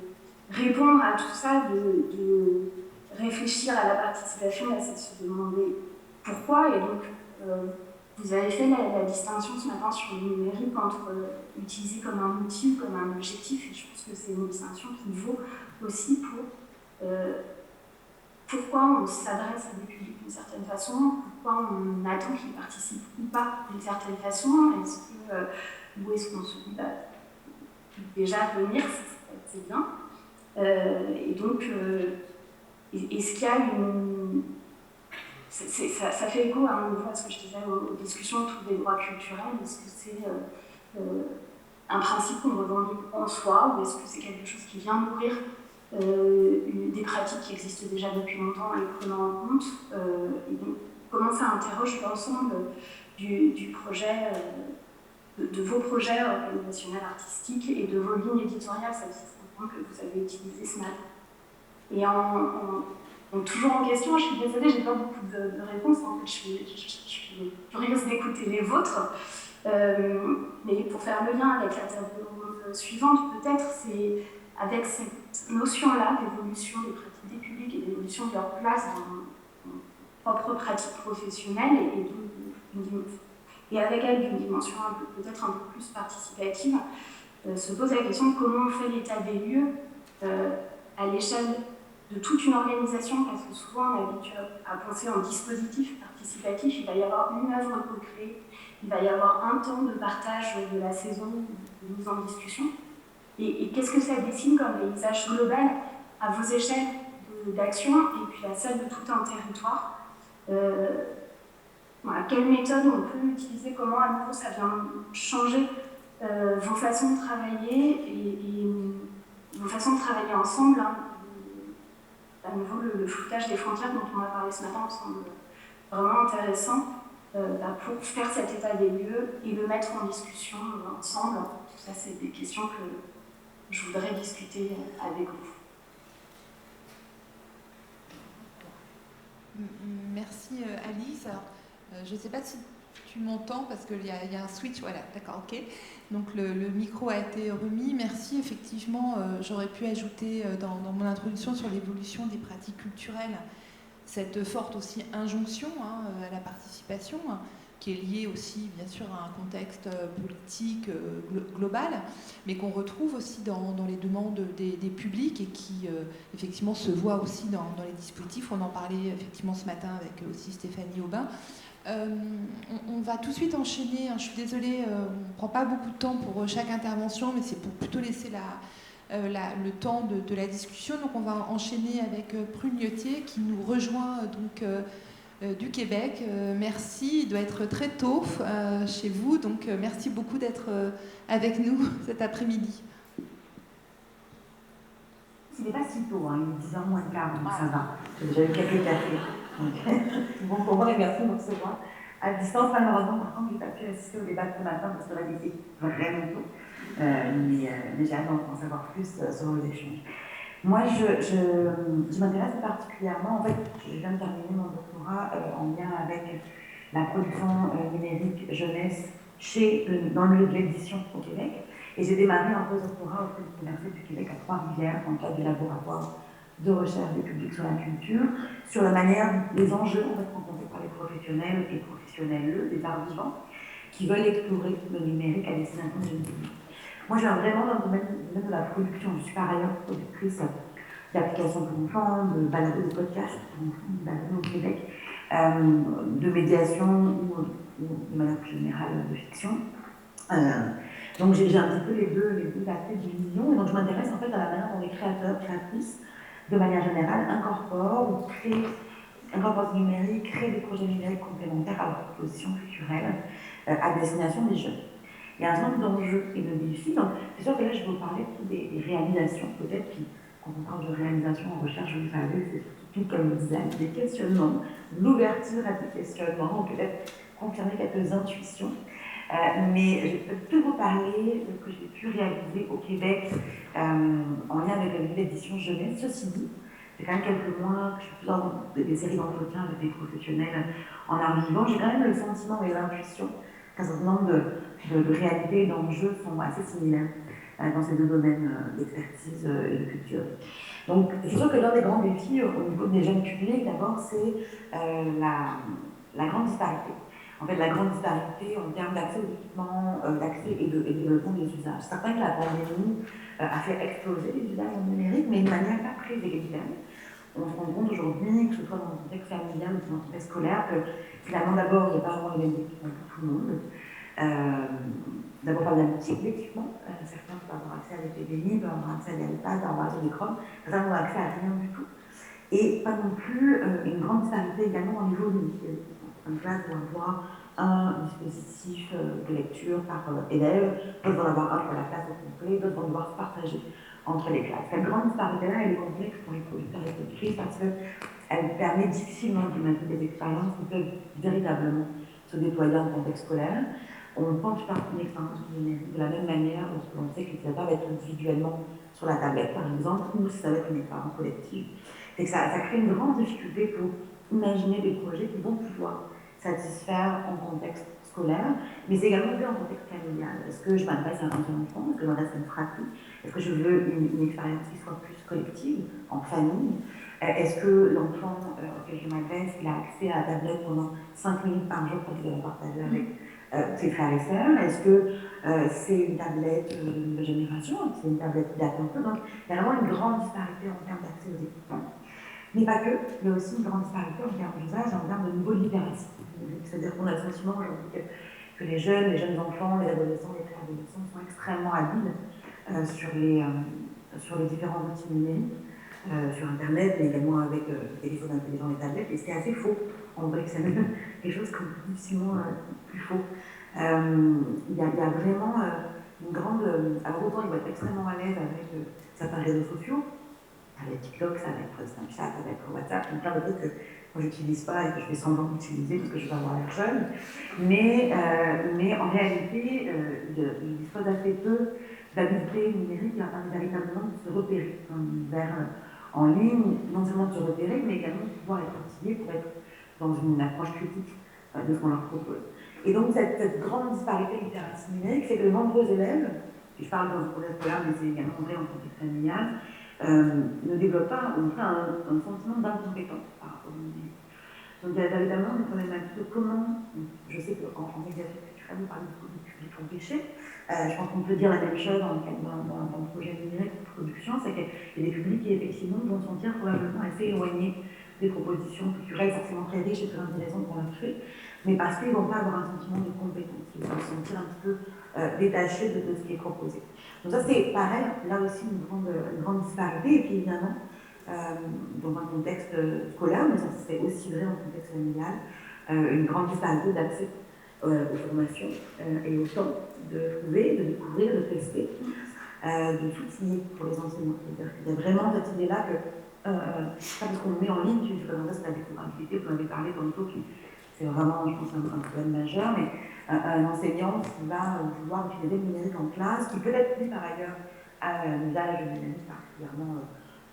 répondre à tout ça, de réfléchir à la participation, c'est de se demander pourquoi. Et donc, vous avez fait la distinction ce matin sur le numérique entre utiliser comme un outil ou comme un objectif. Et je pense que c'est une distinction qui vaut aussi pour pourquoi on s'adresse à des publics d'une certaine façon, pourquoi on attend qu'ils participent ou pas d'une certaine façon. Où est-ce qu'on se dit déjà venir, c'est bien. Et donc, est-ce qu'il y a une... ça fait écho à nouveau à ce que je disais aux discussions autour des droits culturels. Est-ce que c'est un principe qu'on revendique en soi, ou est-ce que c'est quelque chose qui vient nourrir des pratiques qui existent déjà depuis longtemps et prenant en compte et donc, comment ça interroge l'ensemble du projet, de vos projets organisationnels artistiques et de vos lignes éditoriales, c'est un point que vous avez utilisé ce matin. Et donc toujours en question, je suis désolée, j'ai pas beaucoup de réponses, en fait, je suis curieuse d'écouter les vôtres, mais pour faire le lien avec la table suivante, peut-être, c'est avec cette notion-là d'évolution des pratiques des publics et d'évolution de leur place dans nos propres pratiques professionnelles et avec elle d'une dimension peut-être un peu plus participative, se pose la question de comment on fait l'état des lieux à l'échelle de toute une organisation, parce que souvent on est habitué à penser en dispositif participatif, il va y avoir une œuvre co-créée, il va y avoir un temps de partage de la saison, de mise en discussion. Et qu'est-ce que ça dessine comme paysage global à vos échelles d'action et puis à celle de tout un territoire. Voilà, quelle méthode on peut utiliser, comment à nouveau ça vient changer vos façons de travailler et vos façons de travailler ensemble. Hein. À nouveau, le floutage des frontières dont on a parlé ce matin me semble vraiment intéressant pour faire cet état des lieux et le mettre en discussion ensemble. Tout ça, c'est des questions que je voudrais discuter avec vous. Merci Alice. Alors, je ne sais pas si tu m'entends parce qu'il y a un switch. Voilà, d'accord, ok. Donc le micro a été remis. Merci. Effectivement, j'aurais pu ajouter dans mon introduction sur l'évolution des pratiques culturelles cette forte aussi injonction à la participation, qui est liée aussi bien sûr à un contexte politique global, mais qu'on retrouve aussi dans les demandes des publics et qui effectivement se voit aussi dans les dispositifs. On en parlait effectivement ce matin avec aussi Stéphanie Aubin. On va tout de suite enchaîner, je suis désolée, on ne prend pas beaucoup de temps pour chaque intervention, mais c'est pour plutôt laisser le temps de la discussion. Donc on va enchaîner avec Prune Liotier qui nous rejoint donc du Québec. Merci, il doit être très tôt chez vous, donc merci beaucoup d'être avec nous cet après-midi. Ce n'est pas si tôt, il est 10h moins le quart, donc ça va. J'ai déjà eu quelques cafés. Bon pour moi et merci de me recevoir. À distance, malheureusement, par contre, je n'ai pas pu assister au débat de ce matin parce que là, il était vraiment tôt. Mais j'ai hâte d'en savoir plus sur vos échanges. Moi, je m'intéresse particulièrement, en fait, je viens de terminer mon doctorat en lien avec la production numérique jeunesse dans le milieu de l'édition au Québec. Et j'ai démarré un post-doctorat auprès de l'Université du Québec à Trois-Rivières, dans le cadre du laboratoire de recherche des publics sur la culture, sur la manière, les enjeux en fait, rencontrés par les professionnels et professionnelles des arts vivants qui veulent explorer le numérique à destination du public. Moi, je viens vraiment dans le domaine de la production. Je suis par ailleurs productrice d'applications pour enfants, de balados de podcasts pour enfants, de balados au Québec, de médiation ou de manière plus générale de fiction. Donc j'ai un petit peu les deux aspects de vision, et donc je m'intéresse en fait à la manière dont les créateurs, créatrices, de manière générale, incorporent ce numérique, créent des projets numériques complémentaires à leur proposition culturelle à destination des jeunes. Il y a un certain nombre d'enjeux et de défis, donc c'est sûr que là je vais vous parler des réalisations, peut-être quand on parle de réalisation en recherche, vous savez, c'est surtout, comme je disais, des questionnements, l'ouverture à des questionnements, ou peut-être confirmer quelques intuitions. Mais je peux tout vous parler de ce que j'ai pu réaliser au Québec en lien avec la l'édition jeunesse. Ceci dit, c'est quand même quelques mois que je fais plusieurs des séries d'entretiens avec des professionnels en art vivant. J'ai quand même le sentiment et l'intuition qu'un certain nombre de réalités et d'enjeux sont assez similaires dans ces deux domaines d'expertise et de culture. Donc, c'est sûr que l'un des grands défis au niveau des jeunes publics, d'abord, c'est la grande disparité. En fait, la grande disparité en termes d'accès aux équipements, d'accès et de développement des usages. Certains que la pandémie a fait exploser les usages numériques, mais de manière pas très égalitaire. On se rend compte aujourd'hui, que ce soit dans le contexte familial ou dans le contexte scolaire, que finalement, d'abord, il n'y a pas vraiment les mêmes équipements pour tout le monde. D'abord, par la type d'équipement. Certains peuvent avoir accès à des TVI, peuvent avoir accès à des iPads, à avoir des écrans. Certains n'ont accès à rien du tout. Et pas non plus une grande disparité également dans les volumes. En classe, on va avoir un dispositif de lecture par élève, d'autres vont en avoir un pour la classe au complet, d'autres vont devoir se partager entre les classes. Cette grande disparité-là, elle est complexe pour les producteurs et productrices parce qu'elle permet difficilement d'imaginer des expériences qui peuvent véritablement se déployer en contexte scolaire. On ne pense pas une expérience numérique de la même manière lorsque l'on sait que l'utilisateur va être individuellement sur la tablette, par exemple, ou si ça va être une expérience collective. C'est que ça crée une grande difficulté pour imaginer des projets qui vont pouvoir satisfaire en contexte scolaire, mais c'est également vu en contexte familial. Est-ce que je m'adresse à un jeune enfant? Est-ce que je m'adresse à une fratrie? Est-ce que je veux une expérience qui soit plus collective, en famille? Est-ce que l'enfant auquel je m'adresse, il a accès à la tablette pendant 5 minutes par jour pour qu'il va partager avec ses frères et sœurs? Est-ce que c'est une tablette de nouvelle génération? C'est une tablette qui date un peu? Donc, il y a vraiment une grande disparité en termes d'accès aux équipements. Mais pas que, il y a aussi une grande disparité en termes d'usage et en termes de niveau de littératie. C'est-à-dire qu'on a le sentiment aujourd'hui que les jeunes enfants, les adolescents, les préadolescents sont extrêmement habiles sur les différents outils numériques, sur Internet, mais également avec les téléphones intelligents et tablettes, et c'est assez faux. En vrai, c'est même quelque chose qui est difficilement plus faux. Il y a vraiment une grande... alors autant ils vont être extrêmement à l'aise avec certains réseaux sociaux, avec TikTok, ça va être Snapchat, ça va être WhatsApp, plein de trucs que moi j'utilise pas et que je fais semblant d'utiliser parce que je vais avoir l'air jeune. Mais en réalité, il dispose assez peu d'habileté numérique qui va permettre véritablement de se repérer dans l'univers en ligne, non seulement de se repérer, mais également de pouvoir être outillé pour être dans une approche critique de ce qu'on leur propose. Et donc cette grande disparité littératie numérique, c'est que de nombreux élèves, et je parle dans le projet scolaire, mais c'est également vrai en contexte familial, ne développent pas un sentiment d'incompétence par rapport au numérique. Donc il y a véritablement une problématique de comment, je sais qu'en médiation culturelle, on parle beaucoup du public empêché, je pense qu'on peut dire la même chose dans le projet numérique de production, c'est qu'il y a des publics qui effectivement vont se sentir probablement assez éloignés des propositions culturelles forcément très riches et très intéressantes qu'on leur fait, mais parce qu'ils ne vont pas avoir un sentiment de compétence, ils vont se sentir un petit peu détachés de ce qui est proposé. Donc ça c'est pareil, là aussi une grande disparité, et puis évidemment, dans un contexte scolaire, mais ça c'est aussi vrai en contexte familial, une grande disparité d'accès aux formations et au temps de trouver, de découvrir, de tester, de s'outiller pour les enseignants. C'est-à-dire qu'il y a vraiment cette idée-là que pas parce qu'on met en ligne, je présente ça, c'est la découvrabilité, vous en avez parlé tantôt, c'est vraiment, je pense, un problème majeur, mais un enseignant qui va vouloir utiliser le numérique en classe, qui peut-être lui par ailleurs a un usage numérique particulièrement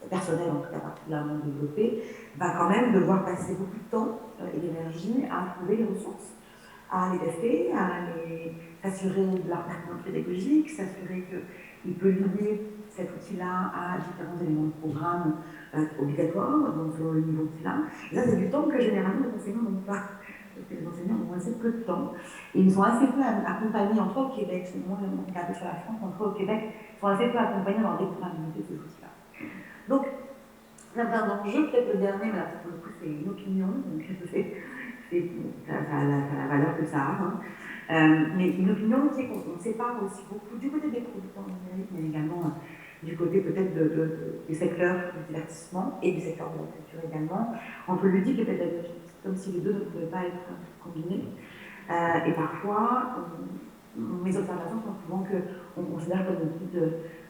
personnel, en tout cas particulièrement développé, va quand même devoir passer beaucoup de temps et d'énergie à trouver les ressources, à les tester, à s'assurer de leur pertinence pédagogique, s'assurer qu'il peut lier cet outil-là à différents éléments de programme obligatoires, donc selon le niveau qu'il a. Et ça, c'est du temps que généralement les enseignants n'ont pas. Parce que les enseignants ont assez peu de temps. Et ils sont assez peu accompagnés, entre autres au Québec, c'est moins regardé sur la France, entre autres au Québec, ils sont assez peu accompagnés dans la découvrabilité de ces outils-là. Donc, il y a plein d'enjeux, peut-être le dernier, mais là, pour le coup, c'est une opinion, donc ça a la valeur que ça a. Mais une opinion, c'est qu'on sépare aussi beaucoup du côté des producteurs numériques, mais également du côté peut-être des secteurs du divertissement et du secteur de la culture également, entre le ludique et pédagogique, comme si les deux ne pouvaient pas être combinés. Et parfois, mes observations sont souvent qu'on considère comme une type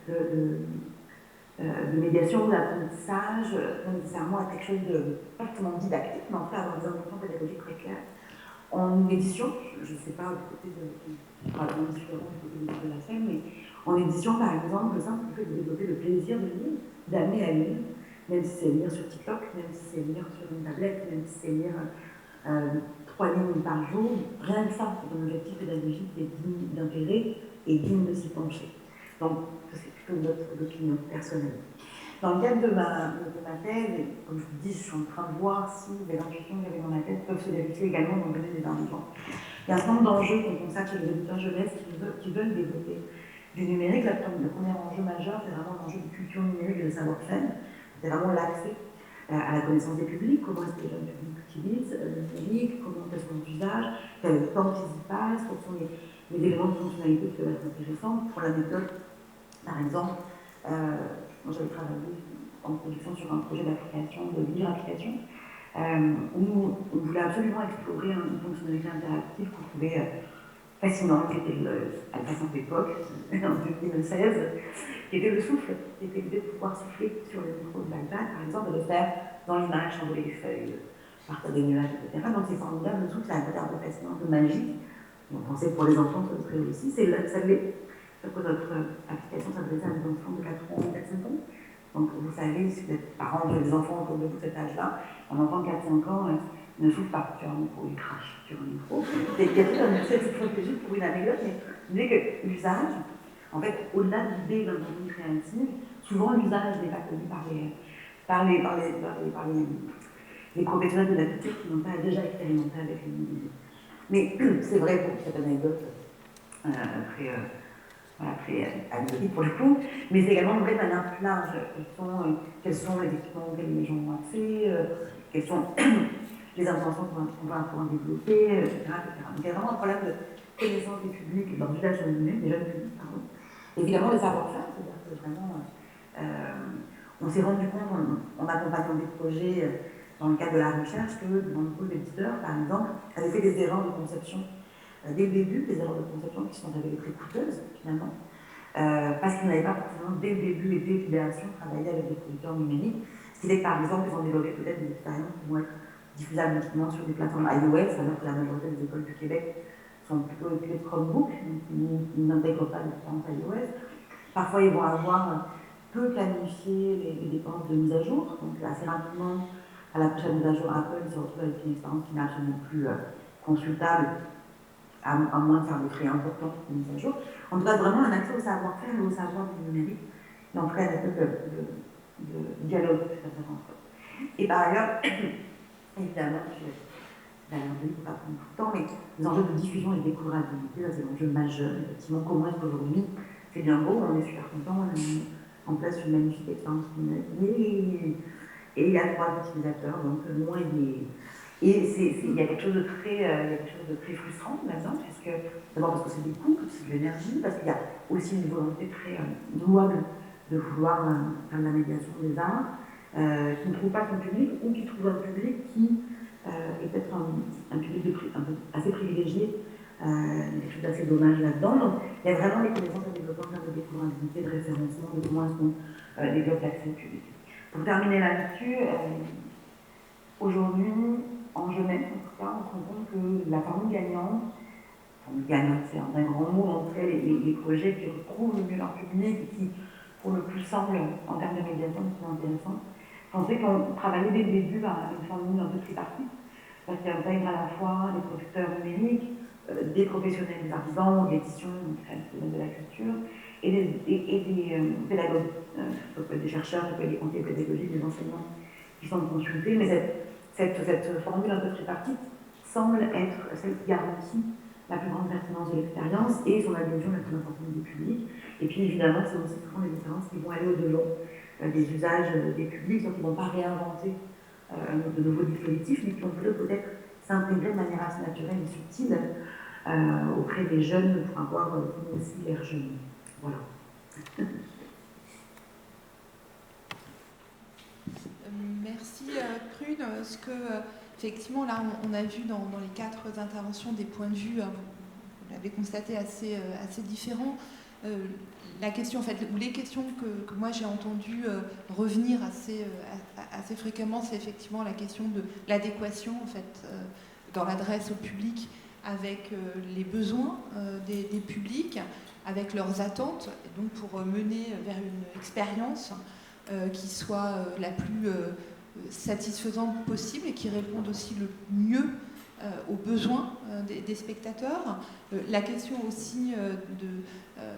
de médiation ou d'apprentissage, pas nécessairement à quelque chose de pas forcément didactique, mais en fait avoir des intentions pédagogiques très claires. En édition, je ne sais pas du côté probablement différent du côté de la scène, mais en édition, par exemple, le simple fait de développer le plaisir de lire, d'amener à lire, même si c'est lire sur TikTok, même si c'est lire sur une tablette, même si c'est lire 3 lignes par jour, rien que ça, c'est un objectif pédagogique qui est digne d'intérêt et digne de s'y pencher. Donc, c'est plutôt notre opinion personnelle. Dans le cadre de ma thèse, et comme je vous dis, je suis en train de voir si les intuitions que j'avais dans ma tête peuvent se vérifier également dans le domaine des intelligents. Il y a un certain nombre d'enjeux qu'on constate chez les éditeurs jeunesse qui veulent développer du numérique. Le premier enjeu majeur, c'est vraiment l'enjeu de culture numérique et de savoir-faire. C'est vraiment l'accès à la connaissance des publics, comment est-ce que les jeunes publics utilisent le numérique, comment est-ce qu'on l'usage, quel temps ils y passent, quels sont les éléments de fonctionnalité qui peuvent être intéressants. Pour la méthode, par exemple, moi j'avais travaillé en production sur un projet d'application, de livre-application, où on voulait absolument explorer une fonctionnalité interactive qu'on trouvait fascinante, qui était à la façon de l'époque, en 2016, qui était le souffle, qui était l'idée de pouvoir souffler sur le micro de l'iPad, par exemple, et de faire dans l'image, changer les feuilles, partir des nuages, etc. Donc c'est formidable, le souffle, ça a un côté un peu fascinant, un peu magique. On pensait que pour les enfants, ça serait aussi, ça l'est. Sauf que notre application s'adressait à des enfants de 4 ans, 4-5 ans. Donc vous savez, si vous êtes parents, vous avez des enfants autour de vous de cet âge-là, un enfant de 4-5 ans ne souffle pas sur un micro, il crache sur un micro. Il y a tout un cette stratégie pour une anecdote, mais l'idée que l'usage, en fait, au-delà de l'idée d'un contenu créatif, souvent l'usage n'est pas connu par les professionnels de la culture qui n'ont pas déjà expérimenté avec les musiques. Mais c'est vrai pour cette anecdote très anecdotique pour le coup, mais c'est également vrai d'un plus large. Quels sont les équipements auxquels les gens ont accès, quelles sont les intentions qu'on va pouvoir développer, etc. Donc il y a vraiment un problème de connaissance des publics, et de l'usage des jeunes publics, pardon. Évidemment, le savoir-faire, c'est-à-dire que vraiment, on s'est rendu compte, en accompagnant des projets dans le cadre de la recherche, que de nombreux éditeurs, par exemple, avaient fait des erreurs de conception dès le début, des erreurs de conception qui sont révélées très coûteuses, finalement, parce qu'ils n'avaient pas forcément, dès le début et dès l'idéation, travaillé avec des producteurs numériques. Ce qui fait que, par exemple, ils ont développé peut-être des expériences qui vont être diffusables uniquement sur des plateformes iOS, alors que la majorité des écoles du Québec sont plutôt équipées de Chromebook, qui n'intègrent pas l'expérience iOS. Parfois, ils vont avoir peu planifié les dépenses de mise à jour, donc assez rapidement, à la prochaine mise à jour Apple, ils se retrouvent avec une expérience qui n'est absolument plus consultable, à moins de faire des frais importants de mise à jour. En tout cas, vraiment un accès au savoir-faire et au savoir du numérique, et en tout cas, un peu de dialogue entre eux. Et par ailleurs, évidemment, il ne faut pas prendre tout le temps, mais les enjeux de diffusion et de découvrabilité, c'est l'enjeu majeur. Effectivement, comment est-ce qu'aujourd'hui, c'est bien beau, on est super content, on met en place une magnifique expérience numérique, et il y a 3 utilisateurs, donc moins il y a quelque chose de très frustrant là-dedans, d'abord parce que c'est des coûts, c'est de l'énergie, parce qu'il y a aussi une volonté très louable de vouloir faire de la médiation des arts, qui ne trouve pas son public, ou qui trouve un public qui est peut-être un public assez privilégié. Il y a quelque chose d'assez dommage là-dedans. Donc, il y a vraiment des connaissances à développer en termes de découvrabilité, de référencement, de comment est-ce qu'on développe l'accès au public. Pour terminer là-dessus, aujourd'hui, en jeunesse, en tout cas, on se rend compte que la formule gagnante, c'est un grand mot, en tout cas, les projets qui retrouvent le mieux leur public et qui, pour le plus, semblent, en termes de médiation, qui sont intéressants, sont ceux qui ont travaillé dès le début à une formule un peu tripartite, parce qu'ils intègrent à la fois les producteurs numériques, des professionnels des artisans, de l'édition, de la culture, et des pédagogues, ça peut être des chercheurs, ça peut être des conseillers pédagogiques, des enseignants qui sont consultés, mais cette formule un peu tripartite semble être celle qui garantit la plus grande pertinence de l'expérience et son adhésion la plus importante du public. Et puis évidemment, c'est aussi souvent des expériences qui vont aller au-delà des usages des publics, donc ils ne vont pas réinventer de nouveaux dispositifs, mais qui vont plutôt peut-être s'intégrer de manière assez naturelle et subtile auprès des jeunes pour avoir aussi l'air jeune. Voilà. Merci Prune. Ce que, effectivement, là, on a vu dans les 4 interventions des points de vue, vous l'avez constaté, assez différents. La question, en fait, ou les questions que moi j'ai entendu revenir assez fréquemment, c'est effectivement la question de l'adéquation, en fait, dans l'adresse au public avec les besoins des publics, avec leurs attentes, et donc pour mener vers une expérience qui soit la plus satisfaisante possible et qui réponde aussi le mieux aux besoins des spectateurs. La question aussi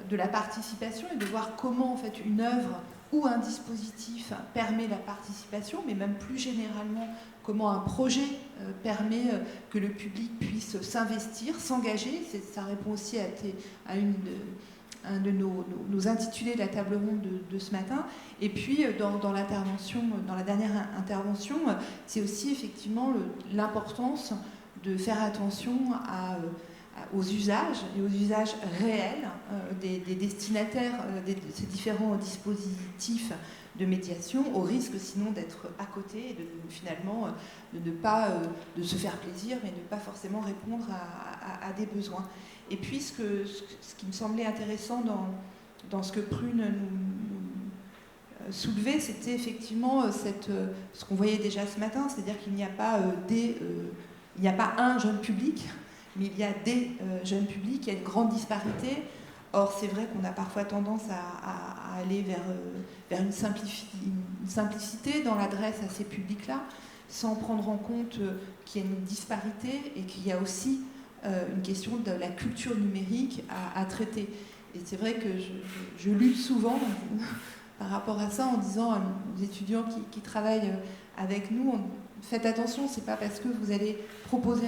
de la participation et de voir comment en fait une œuvre ou un dispositif permet la participation, mais même plus généralement comment un projet permet que le public puisse s'investir, s'engager. Ça répond aussi à un de nos intitulés de la table ronde de ce matin. Et puis dans la dernière intervention, c'est aussi effectivement l'importance de faire attention aux usages et aux usages réels des destinataires de ces différents dispositifs de médiation, au risque sinon d'être à côté et de finalement de se faire plaisir, mais de ne pas forcément répondre à des besoins. Et puis ce qui me semblait intéressant dans ce que Prune nous soulevait, c'était effectivement ce qu'on voyait déjà ce matin, c'est-à-dire qu'il n'y a pas il n'y a pas un jeune public, mais il y a des jeunes publics, il y a une grande disparité. Or, c'est vrai qu'on a parfois tendance à aller vers une simplicité dans l'adresse à ces publics-là, sans prendre en compte qu'il y a une disparité et qu'il y a aussi une question de la culture numérique à traiter. Et c'est vrai que je lutte souvent par rapport à ça en disant aux étudiants qui travaillent avec nous, faites attention, c'est pas parce que vous allez proposer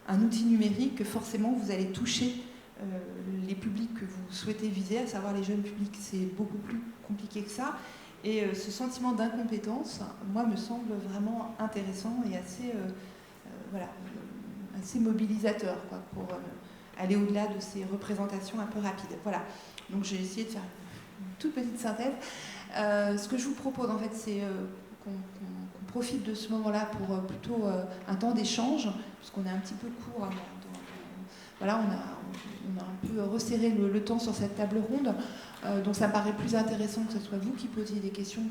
un outil numérique que forcément vous allez toucher les publics que vous souhaitez viser, à savoir les jeunes publics. C'est beaucoup plus compliqué que ça. Et ce sentiment d'incompétence, moi, me semble vraiment intéressant et assez mobilisateur, quoi, pour aller au-delà de ces représentations un peu rapides. Voilà. Donc j'ai essayé de faire une toute petite synthèse. Ce que je vous propose, en fait, c'est qu'on profite de ce moment-là pour plutôt un temps d'échange, puisqu'on est un petit peu court. Voilà, on a un peu resserré le temps sur cette table ronde, donc ça me paraît plus intéressant que ce soit vous qui posiez des questions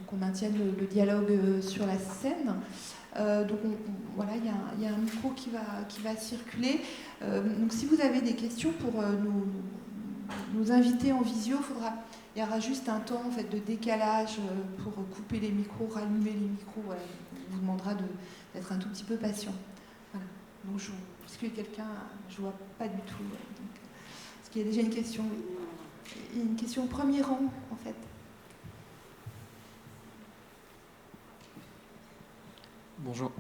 qu'on maintienne le dialogue sur la scène. Donc voilà, il y a un micro qui va circuler. Donc si vous avez des questions pour nous inviter en visio, il y aura juste un temps en fait, de décalage pour couper les micros, rallumer les micros. Voilà. On vous demandera d'être un tout petit peu patient. Voilà. Donc est-ce qu'il y a quelqu'un? Je ne vois pas du tout. Donc, est-ce qu'il y a déjà une question? Il y a une question au premier rang, en fait. Bonjour.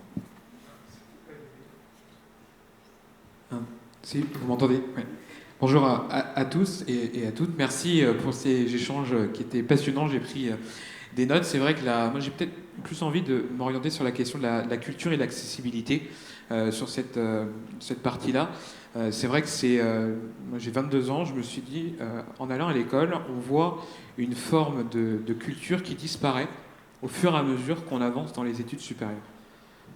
Si, vous m'entendez? Oui. Bonjour à tous et à toutes. Merci pour ces échanges qui étaient passionnants. J'ai pris des notes. C'est vrai que moi, j'ai peut-être plus envie de m'orienter sur la question de la culture et de l'accessibilité sur cette partie-là. C'est vrai que moi, j'ai 22 ans. Je me suis dit, en allant à l'école, on voit une forme de culture qui disparaît au fur et à mesure qu'on avance dans les études supérieures.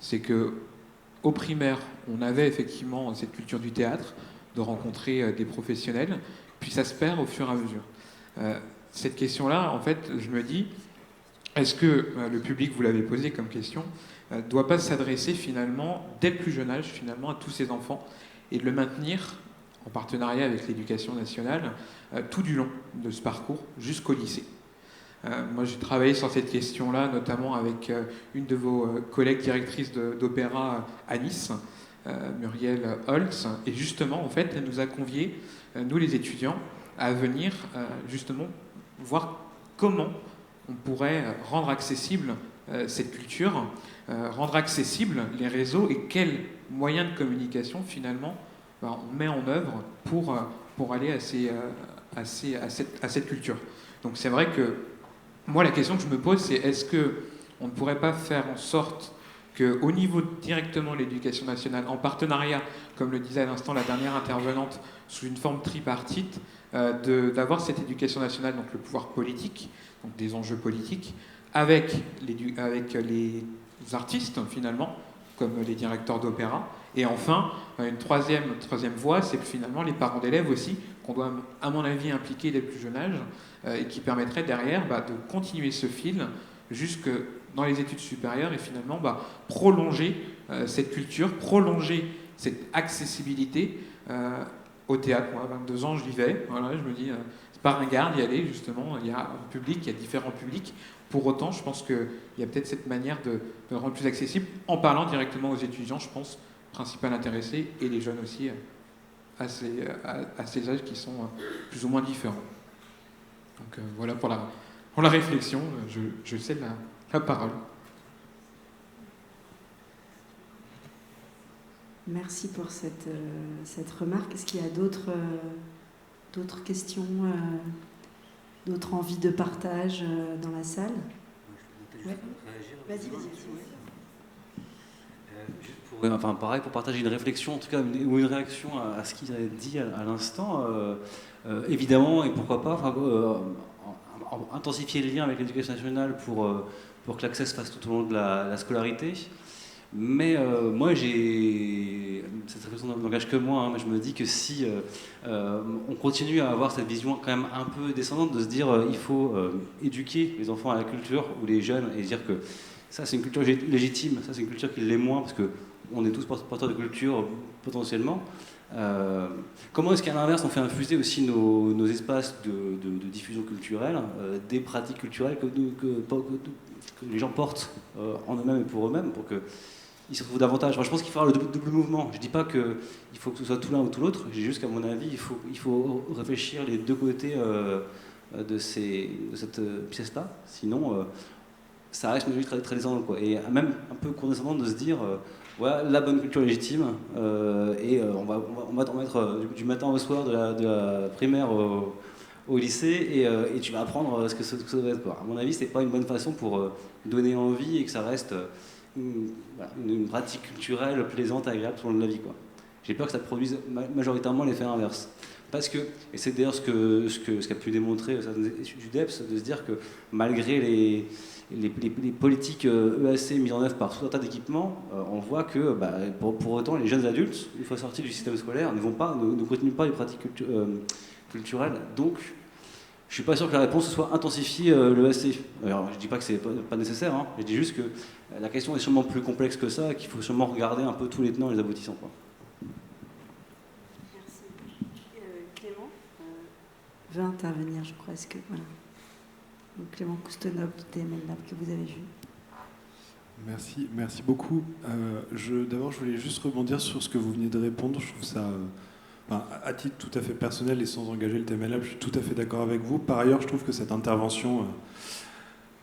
C'est qu'au primaire, on avait effectivement cette culture du théâtre, de rencontrer des professionnels, puis ça se perd au fur et à mesure. Cette question-là, en fait, je me dis, est-ce que le public, vous l'avez posé comme question, ne doit pas s'adresser finalement, dès le plus jeune âge, finalement, à tous ces enfants, et de le maintenir en partenariat avec l'éducation nationale, tout du long de ce parcours, jusqu'au lycée. Moi, j'ai travaillé sur cette question-là, notamment avec une de vos collègues directrices d'opéra à Nice, Muriel Holtz, et justement, en fait, elle nous a conviés, nous les étudiants, à venir justement voir comment on pourrait rendre accessible cette culture, rendre accessible les réseaux et quels moyens de communication finalement on met en œuvre pour aller à cette culture. Donc c'est vrai que moi la question que je me pose c'est est-ce qu'on ne pourrait pas faire en sorte qu'au niveau directement de l'éducation nationale, en partenariat, comme le disait à l'instant la dernière intervenante, sous une forme tripartite, d'avoir cette éducation nationale, donc le pouvoir politique, donc des enjeux politiques, avec les artistes finalement, comme les directeurs d'opéra, et enfin une troisième voie, c'est finalement les parents d'élèves aussi, qu'on doit à mon avis impliquer dès le plus jeune âge, et qui permettrait derrière de continuer ce fil jusque dans les études supérieures et finalement prolonger cette culture, prolonger cette accessibilité au théâtre. Moi, à 22 ans, je vivais, voilà, je me dis, c'est pas ringard d'y aller, justement, il y a un public, il y a différents publics. Pour autant, je pense qu'il y a peut-être cette manière de rendre plus accessible en parlant directement aux étudiants, je pense, principal intéressés, et les jeunes aussi, à ces âges qui sont plus ou moins différents. Donc voilà pour la réflexion, je cède la parole. Merci pour cette remarque. Est-ce qu'il y a d'autres questions, d'autres envies de partage dans la salle? Ouais. Vas-y. Pareil, pour partager une réflexion, en tout cas, ou une réaction à ce qu'il a dit à l'instant, évidemment, et pourquoi pas, intensifier le lien avec l'éducation nationale pour que l'accès se fasse tout au long de la scolarité. Mais moi, cette réflexion n'engage que moi, mais je me dis que si on continue à avoir cette vision quand même un peu descendante de se dire il faut éduquer les enfants à la culture ou les jeunes et dire que ça c'est une culture légitime, ça c'est une culture qui l'est moins parce qu'on est tous porteurs de culture potentiellement. Comment est-ce qu'à l'inverse on fait infuser aussi nos espaces de diffusion culturelle, des pratiques culturelles que les gens portent en eux-mêmes et pour eux-mêmes pour qu'ils se retrouvent davantage. Enfin, je pense qu'il faut avoir le double mouvement. Je ne dis pas qu'il faut que ce soit tout l'un ou tout l'autre, j'ai juste qu'à mon avis il faut réfléchir les deux côtés de cette pièce-là, sinon ça reste une logique très, très descendante, quoi. Et même un peu condescendante de se dire voilà la bonne culture légitime et on va t'en mettre du matin au soir de la primaire au lycée et tu vas apprendre ce que ça doit être, quoi. À mon avis, c'est pas une bonne façon pour donner envie et que ça reste une pratique culturelle plaisante et agréable tout au long de la vie, quoi. J'ai peur que ça produise majoritairement l'effet inverse. Parce que, et c'est d'ailleurs ce qu'a pu démontrer certaines études du DEPS, de se dire que malgré les politiques EAC mises en œuvre par tout un tas d'équipements, on voit que pour autant les jeunes adultes, une fois sortis du système scolaire, ne continuent pas les pratiques culturelles. Donc, je ne suis pas sûr que la réponse soit intensifier l'EAC. Alors, je ne dis pas que c'est pas nécessaire, hein. Je dis juste que la question est sûrement plus complexe que ça, et qu'il faut sûrement regarder un peu tous les tenants et les aboutissants, quoi. Clément veut intervenir, je crois. Est-ce que voilà. Donc, Clément Coustonov du TML Lab que vous avez vu. Merci beaucoup. D'abord, je voulais juste rebondir sur ce que vous venez de répondre. Je trouve ça, à titre tout à fait personnel et sans engager le TML Lab, je suis tout à fait d'accord avec vous. Par ailleurs, je trouve que cette intervention,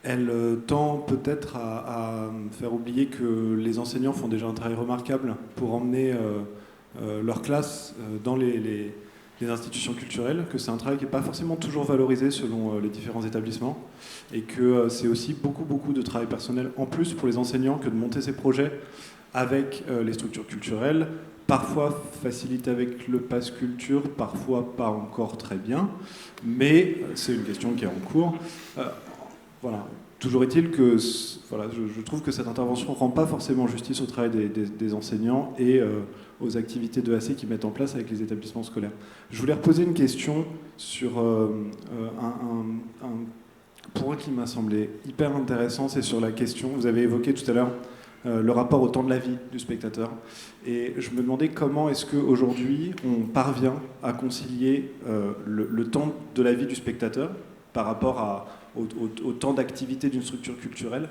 elle tend peut-être à faire oublier que les enseignants font déjà un travail remarquable pour emmener leur classe dans les institutions culturelles, que c'est un travail qui n'est pas forcément toujours valorisé selon les différents établissements, et que c'est aussi beaucoup de travail personnel en plus pour les enseignants que de monter ces projets avec les structures culturelles, parfois facilité avec le pass culture, parfois pas encore très bien, mais c'est une question qui est en cours. Voilà. Toujours est-il que je trouve que cette intervention ne rend pas forcément justice au travail des enseignants et aux activités de AC qu'ils mettent en place avec les établissements scolaires. Je voulais reposer une question sur un point qui m'a semblé hyper intéressant, c'est sur la question, vous avez évoqué tout à l'heure le rapport au temps de la vie du spectateur. Et je me demandais comment est-ce qu'aujourd'hui on parvient à concilier le temps de la vie du spectateur par rapport au temps d'activité d'une structure culturelle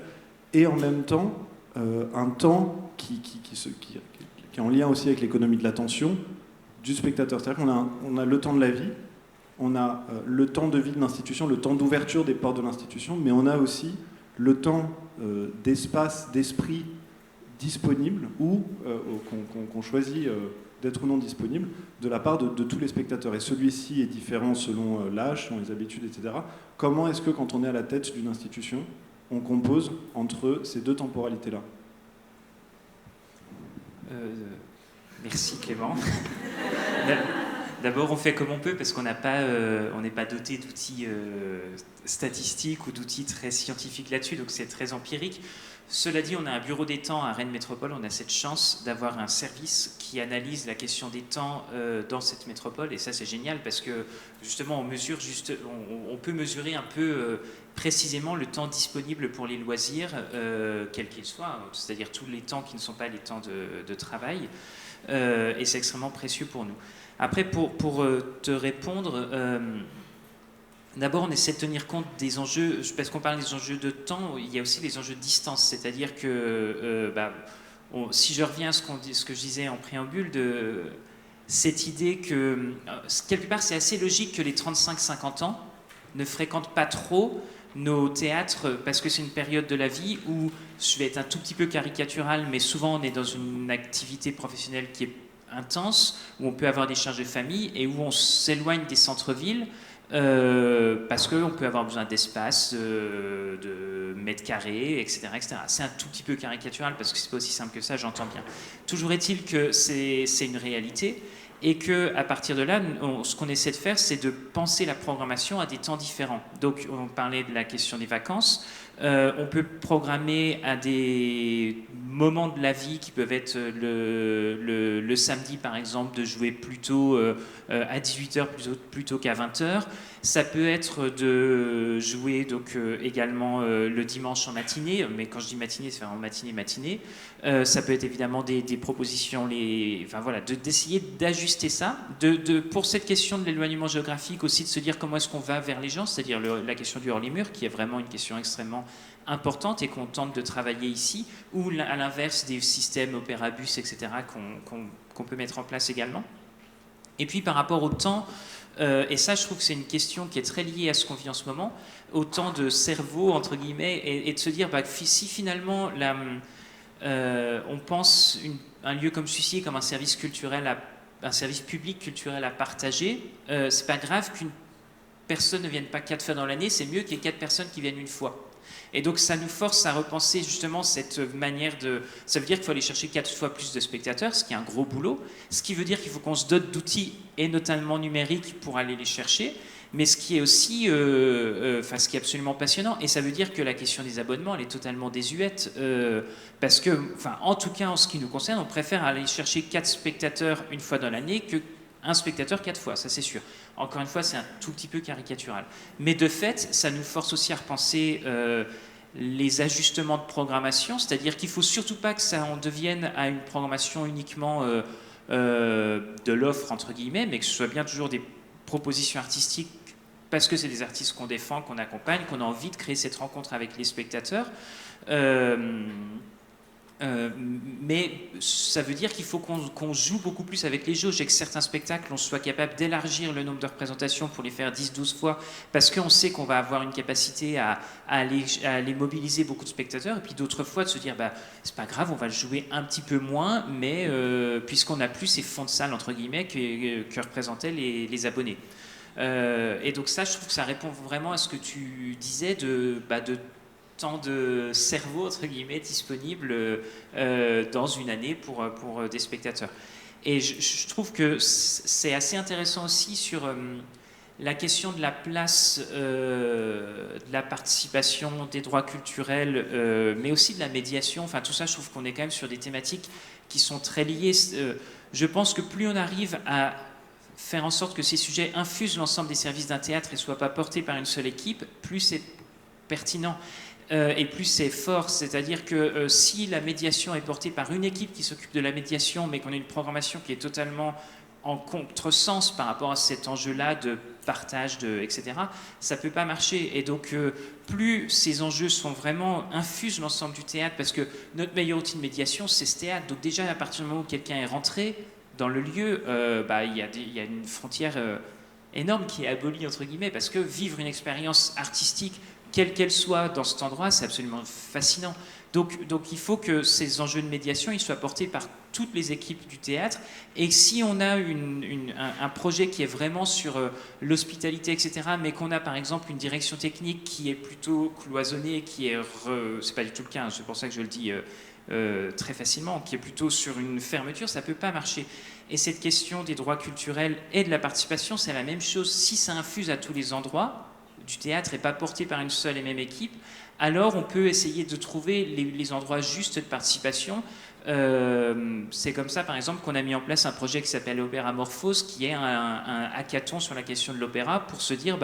et en même temps un temps qui qui est en lien aussi avec l'économie de l'attention du spectateur. C'est-à-dire qu'on a le temps de la vie, on a le temps de vie de l'institution, le temps d'ouverture des portes de l'institution, mais on a aussi le temps d'espace, d'esprit disponible ou qu'on choisit d'être ou non disponible de la part de tous les spectateurs. Et celui-ci est différent selon l'âge, selon les habitudes, etc. Comment est-ce que, quand on est à la tête d'une institution, on compose entre ces deux temporalités-là? Merci Clément. D'abord, on fait comme on peut parce qu'on n'est pas doté d'outils statistiques ou d'outils très scientifiques là-dessus, donc c'est très empirique. Cela dit, on a un bureau des temps à Rennes Métropole, on a cette chance d'avoir un service qui analyse la question des temps dans cette métropole, et ça c'est génial parce que justement on peut mesurer un peu précisément le temps disponible pour les loisirs, quels qu'ils soient, c'est-à-dire tous les temps qui ne sont pas les temps de travail, et c'est extrêmement précieux pour nous. Après, pour te répondre, d'abord, on essaie de tenir compte des enjeux, parce qu'on parle des enjeux de temps, il y a aussi les enjeux de distance, c'est-à-dire que si je reviens à ce que je disais en préambule, de cette idée que, quelque part, c'est assez logique que les 35-50 ans ne fréquentent pas trop nos théâtres, parce que c'est une période de la vie où, je vais être un tout petit peu caricatural, mais souvent on est dans une activité professionnelle qui est intense, où on peut avoir des charges de famille et où on s'éloigne des centres-villes parce qu'on peut avoir besoin d'espace, de mètres carrés, etc., etc. C'est un tout petit peu caricatural parce que c'est pas aussi simple que ça, j'entends bien. Toujours est-il que c'est une réalité et qu'à partir de là, ce qu'on essaie de faire, c'est de penser la programmation à des temps différents. Donc, on parlait de la question des vacances. On peut programmer à des moments de la vie qui peuvent être le samedi, par exemple, de jouer plutôt à 18h plutôt qu'à 20h. Ça peut être de jouer donc, également le dimanche en matinée, mais quand je dis matinée, c'est vraiment matinée. Ça peut être évidemment des propositions, d'essayer d'ajuster ça. Pour cette question de l'éloignement géographique aussi, de se dire comment est-ce qu'on va vers les gens, c'est-à-dire la question du hors-les-murs, qui est vraiment une question extrêmement importante et qu'on tente de travailler ici, ou à l'inverse des systèmes Opérabus, etc., qu'on peut mettre en place également. Et puis par rapport au temps, et ça je trouve que c'est une question qui est très liée à ce qu'on vit en ce moment, au temps de cerveau, entre guillemets, et de se dire si finalement on pense un lieu comme celui-ci comme un service culturel, un service public culturel à partager, c'est pas grave qu'une personne ne vienne pas 4 fois dans l'année, c'est mieux qu'il y ait 4 personnes qui viennent une fois. Et donc ça nous force à repenser justement cette manière de... Ça veut dire qu'il faut aller chercher 4 fois plus de spectateurs, ce qui est un gros boulot, ce qui veut dire qu'il faut qu'on se dote d'outils, et notamment numériques, pour aller les chercher, mais ce qui est aussi ce qui est absolument passionnant, et ça veut dire que la question des abonnements, elle est totalement désuète, parce que, en tout cas en ce qui nous concerne, on préfère aller chercher 4 spectateurs une fois dans l'année que un spectateur 4 fois, ça c'est sûr. Encore une fois, c'est un tout petit peu caricatural. Mais de fait, ça nous force aussi à repenser les ajustements de programmation, c'est-à-dire qu'il ne faut surtout pas que ça en devienne à une programmation uniquement de l'offre, entre guillemets, mais que ce soit bien toujours des propositions artistiques, parce que c'est des artistes qu'on défend, qu'on accompagne, qu'on a envie de créer cette rencontre avec les spectateurs. Mais ça veut dire qu'il faut qu'on joue beaucoup plus avec les jauges et que certains spectacles, on soit capable d'élargir le nombre de représentations pour les faire 10-12 fois, parce qu'on sait qu'on va avoir une capacité à aller mobiliser beaucoup de spectateurs, et puis d'autres fois de se dire c'est pas grave, on va le jouer un petit peu moins, mais puisqu'on n'a plus ces fonds de salle entre guillemets que représentaient les abonnés. Et donc ça, je trouve que ça répond vraiment à ce que tu disais de temps de cerveau, entre guillemets, disponible dans une année pour des spectateurs. Et je trouve que c'est assez intéressant aussi sur la question de la place de la participation, des droits culturels, mais aussi de la médiation. Enfin, tout ça, je trouve qu'on est quand même sur des thématiques qui sont très liées. Je pense que plus on arrive à faire en sorte que ces sujets infusent l'ensemble des services d'un théâtre et ne soient pas portés par une seule équipe, plus c'est pertinent. Et plus c'est fort, c'est-à-dire que si la médiation est portée par une équipe qui s'occupe de la médiation, mais qu'on a une programmation qui est totalement en contresens par rapport à cet enjeu-là de partage, etc., ça ne peut pas marcher. Et donc, plus ces enjeux sont vraiment infusent l'ensemble du théâtre, parce que notre meilleur outil de médiation, c'est ce théâtre. Donc déjà, à partir du moment où quelqu'un est rentré dans le lieu, il y a une frontière énorme qui est abolie, entre guillemets, parce que vivre une expérience artistique, quelle qu'elle soit, dans cet endroit, c'est absolument fascinant. Donc il faut que ces enjeux de médiation ils soient portés par toutes les équipes du théâtre. Et si on a un projet qui est vraiment sur l'hospitalité, etc., mais qu'on a par exemple une direction technique qui est plutôt cloisonnée, c'est pas du tout le cas, hein, c'est pour ça que je le dis très facilement, qui est plutôt sur une fermeture, ça peut pas marcher. Et cette question des droits culturels et de la participation, c'est la même chose. Si ça infuse à tous les endroits du théâtre et pas porté par une seule et même équipe, alors on peut essayer de trouver les endroits justes de participation. C'est comme ça, par exemple, qu'on a mis en place un projet qui s'appelle Opéra Morphose, qui est un hackathon sur la question de l'opéra, pour se dire,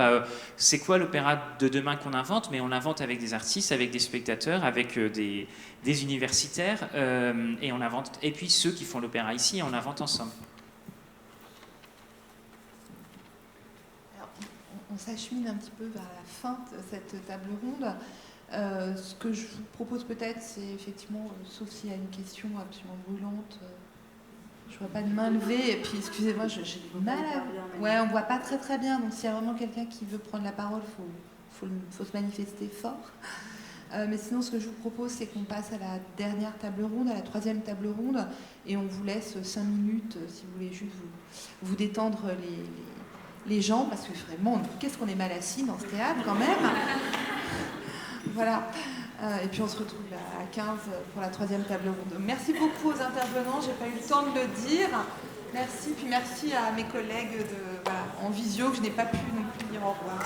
c'est quoi l'opéra de demain qu'on invente, mais on l'invente avec des artistes, avec des spectateurs, avec des universitaires, et on invente. Et puis ceux qui font l'opéra ici, on invente ensemble. Alors, on s'achemine un petit peu vers la fin de cette table ronde. Ce que je vous propose peut-être, c'est effectivement, sauf s'il y a une question absolument brûlante, je vois pas de main levée, et puis excusez-moi, j'ai du mal à... Ouais, on voit pas très très bien, donc s'il y a vraiment quelqu'un qui veut prendre la parole, faut se manifester fort. Mais sinon, ce que je vous propose, c'est qu'on passe à la dernière table ronde, à la troisième table ronde, et on vous laisse 5 minutes, si vous voulez juste vous détendre les jambes, parce que vraiment, qu'est-ce qu'on est mal assis dans ce théâtre quand même. Voilà, et puis on se retrouve à 15 pour la troisième table ronde. Merci beaucoup aux intervenants, j'ai pas eu le temps de le dire. Merci, puis merci à mes collègues en visio que je n'ai pas pu non plus dire au revoir.